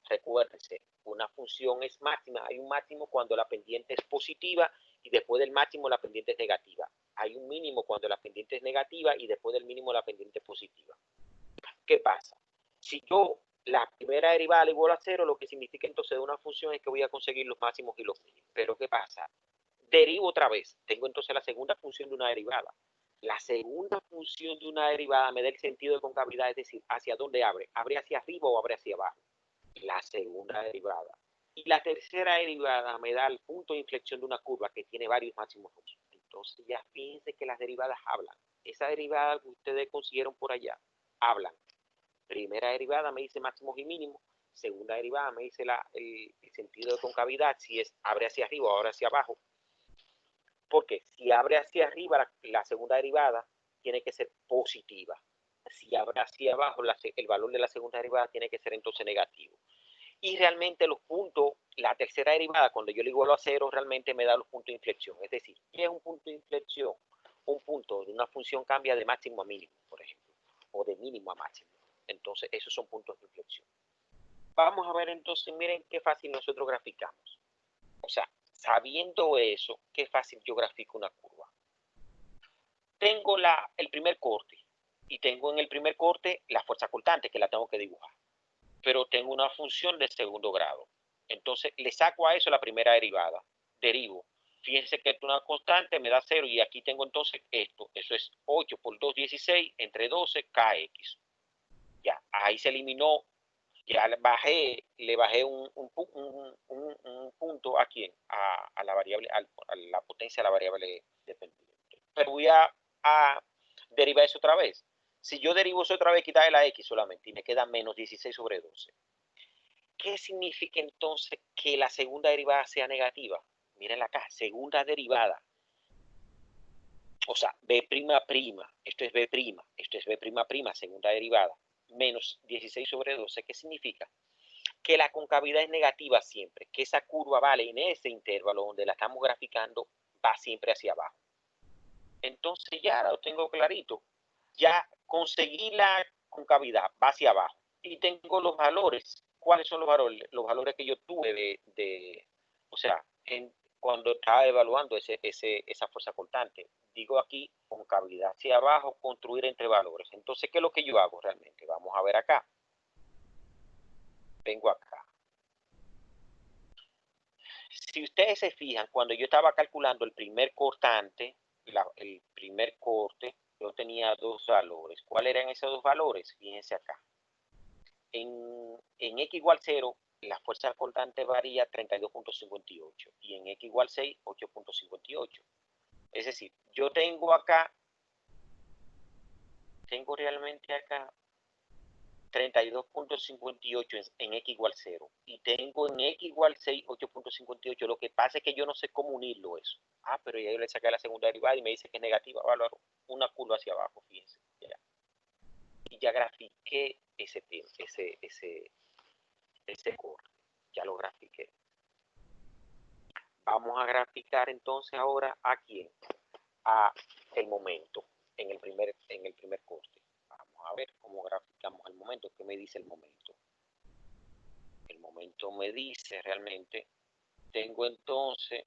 Recuérdense, una función es máxima. Hay un máximo cuando la pendiente es positiva y después del máximo la pendiente es negativa. Hay un mínimo cuando la pendiente es negativa y después del mínimo la pendiente es positiva. ¿Qué pasa? Si yo la primera derivada la igual a 0, lo que significa entonces de una función es que voy a conseguir los máximos y los mínimos. Pero ¿qué pasa? Derivo otra vez. Tengo entonces la segunda función de una derivada. La segunda función de una derivada me da el sentido de concavidad, es decir, hacia dónde abre. ¿Abre hacia arriba o abre hacia abajo? La segunda derivada. Y la tercera derivada me da el punto de inflexión de una curva que tiene varios máximos. Entonces ya fíjense que las derivadas hablan. Esa derivada que ustedes consiguieron por allá, hablan. Primera derivada me dice máximos y mínimos. Segunda derivada me dice el sentido de concavidad, si es abre hacia arriba o abre hacia abajo. Porque si abre hacia arriba, la segunda derivada tiene que ser positiva. Si abre hacia abajo, el valor de la segunda derivada tiene que ser entonces negativo. Y realmente los puntos, la tercera derivada, cuando yo le igualo a 0, realmente me da los puntos de inflexión. Es decir, ¿qué es un punto de inflexión? Un punto de una función cambia de máximo a mínimo, por ejemplo, o de mínimo a máximo. Entonces, esos son puntos de inflexión. Vamos a ver entonces, miren qué fácil nosotros graficamos. O sea, sabiendo eso, qué fácil yo grafico una curva. Tengo el primer corte, y tengo en el primer corte la fuerza cortante, que la tengo que dibujar. Pero tengo una función de segundo grado. Entonces, le saco a eso la primera derivada. Derivo. Fíjense que es una constante, me da 0, y aquí tengo entonces esto. Eso es 8 por 2, 16, entre 12, kx. Ya, ahí se eliminó. Ya le bajé un punto aquí a la variable, a la potencia de la variable dependiente. Pero voy a derivar eso otra vez. Si yo derivo eso otra vez, quitarle la x solamente y me queda menos 16 sobre 12. ¿Qué significa entonces que la segunda derivada sea negativa? Mírenla acá, segunda derivada. O sea, b', esto es b', esto es b', segunda derivada, menos 16 sobre 12. ¿Qué significa? Que la concavidad es negativa siempre, que esa curva vale en ese intervalo donde la estamos graficando, va siempre hacia abajo. Entonces ya lo tengo clarito. Ya conseguí la concavidad, va hacia abajo. Y tengo los valores. ¿Cuáles son los valores? Los valores que yo tuve o sea, cuando estaba evaluando esa fuerza cortante. Digo aquí, concavidad hacia abajo, construir entre valores. Entonces, ¿qué es lo que yo hago realmente? Vamos a ver acá. Vengo acá. Si ustedes se fijan, cuando yo estaba calculando el primer cortante, el primer corte, yo tenía dos valores. ¿Cuáles eran esos dos valores? Fíjense acá. En x igual 0, la fuerza cortante varía 32.58 y en x igual 6, 8.58. Es decir, yo tengo realmente acá 32.58 en x igual 0 y tengo en x igual 6 8.58. Lo que pasa es que yo no sé cómo unirlo eso. Pero ya yo le saqué la segunda derivada y me dice que es negativa. Valor una curva hacia abajo, fíjense. Ya. Y ya grafiqué ese corte. Ya lo grafiqué. Vamos a graficar entonces ahora a quién. A el momento en el primer corte. Vamos a ver cómo graficamos el momento. ¿Qué me dice el momento? El momento me dice realmente, tengo entonces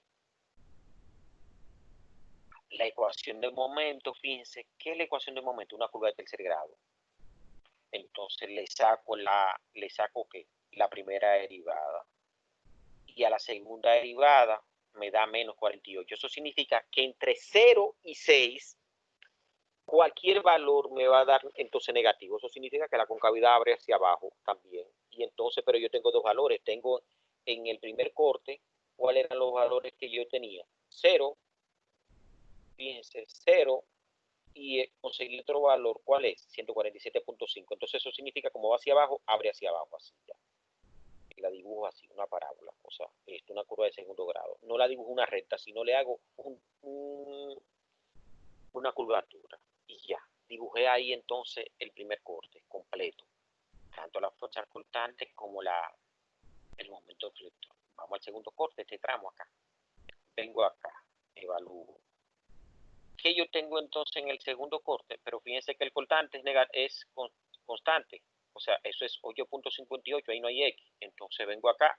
la ecuación del momento. Fíjense, ¿qué es la ecuación del momento? Una curva de tercer grado. Entonces le saco ¿qué? La primera derivada. Y a la segunda derivada me da menos 48. Eso significa que entre 0 y 6, cualquier valor me va a dar entonces negativo. Eso significa que la concavidad abre hacia abajo también. Y entonces, pero yo tengo dos valores. Tengo en el primer corte, ¿cuáles eran los valores que yo tenía? 0, fíjense, 0, y conseguí otro valor, ¿cuál es? 147.5. Entonces eso significa como va hacia abajo, abre hacia abajo, así ya. Y la dibujo así, una parábola, o sea, una curva de segundo grado. No la dibujo una recta, sino le hago una curvatura. Y ya, dibujé ahí entonces el primer corte completo. Tanto la fuerza cortante como el momento flector. Vamos al segundo corte, este tramo acá. Vengo acá, evalúo. ¿Qué yo tengo entonces en el segundo corte? Pero fíjense que el cortante es constante. O sea, eso es 8.58, ahí no hay X. Entonces vengo acá.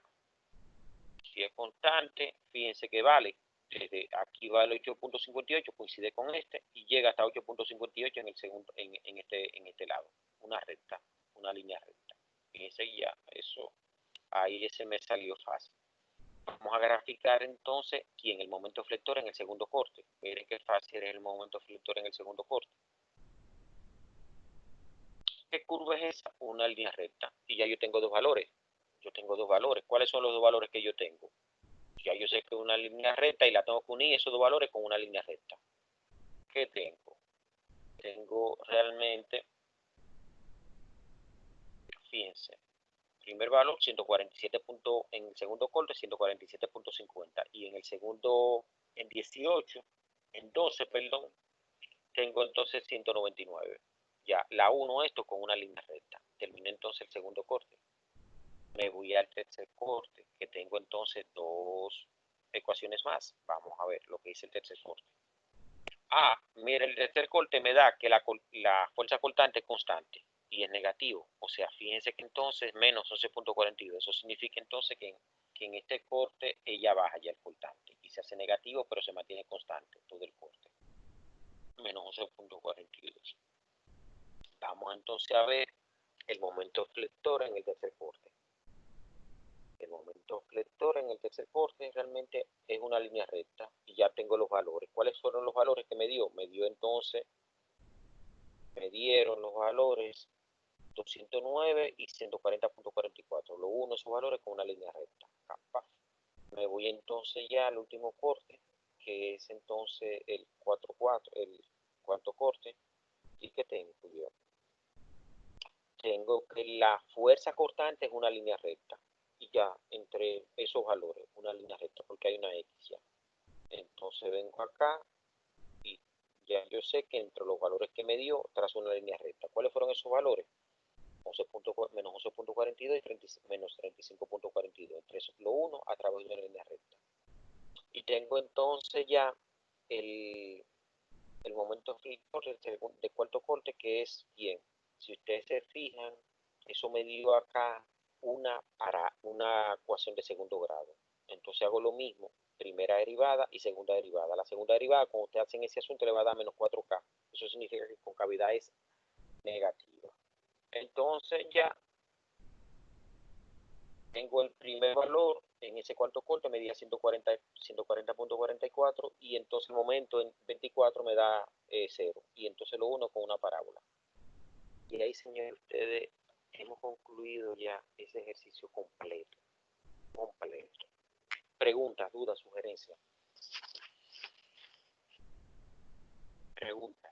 Si es constante, fíjense que vale. Desde aquí vale 8.58, coincide con este, y llega hasta 8.58 en el segundo, en este lado. una recta, una línea recta. Fíjense ya, eso, ahí ese me salió fácil. Vamos a graficar entonces aquí en el momento flector en el segundo corte. Miren qué fácil es el momento flector en el segundo corte. ¿Qué curva es esa? Una línea recta. Y ya yo tengo dos valores. Yo tengo dos valores. ¿Cuáles son los dos valores que yo tengo? Ya yo sé que es una línea recta y la tengo que unir esos dos valores con una línea recta. ¿Qué tengo? Tengo realmente, fíjense, primer valor 147 puntos, en el segundo corte 147.50 y en el segundo, en 18, en 12, perdón, tengo entonces 199. Ya, la uno esto con una línea recta. Terminé entonces el segundo corte. Me voy al tercer corte, que tengo entonces dos ecuaciones más. Vamos a ver lo que dice el tercer corte. Mira, el tercer corte me da que la fuerza cortante es constante y es negativo. O sea, fíjense que entonces menos 11.42. Eso significa entonces que en este corte ella baja ya el cortante y se hace negativo, pero se mantiene constante todo el corte. Menos 11.42. Vamos entonces a ver el momento flector en el tercer corte. El momento flector en el tercer corte realmente es una línea recta y ya tengo los valores. ¿Cuáles fueron los valores que me dio? Me dieron los valores 209 y 140.44. Lo uno esos valores con una línea recta. Me voy entonces ya al último corte, que es entonces el 4.4, el cuarto corte. ¿Y qué tengo yo? Tengo que la fuerza cortante es una línea recta. Y ya entre esos valores, una línea recta, porque hay una X ya. Entonces vengo acá y ya yo sé que entre los valores que me dio, trazo una línea recta. ¿Cuáles fueron esos valores? Menos 11.42 y menos 35.42. Entre esos, lo uno a través de una línea recta. Y tengo entonces ya el momento flector de cuarto corte, que es bien. Si ustedes se fijan, eso me dio acá una ecuación de segundo grado. Entonces hago lo mismo, primera derivada y segunda derivada. La segunda derivada, cuando ustedes hacen ese asunto, le va a dar menos 4K. Eso significa que concavidad es negativa. Entonces ya tengo el primer valor en ese cuarto corte, me da 140.44 y entonces el momento en 24 me da 0 y entonces lo uno con una parábola. Y ahí, señores, ustedes hemos concluido ya ese ejercicio completo. Preguntas, dudas, sugerencias. Preguntas.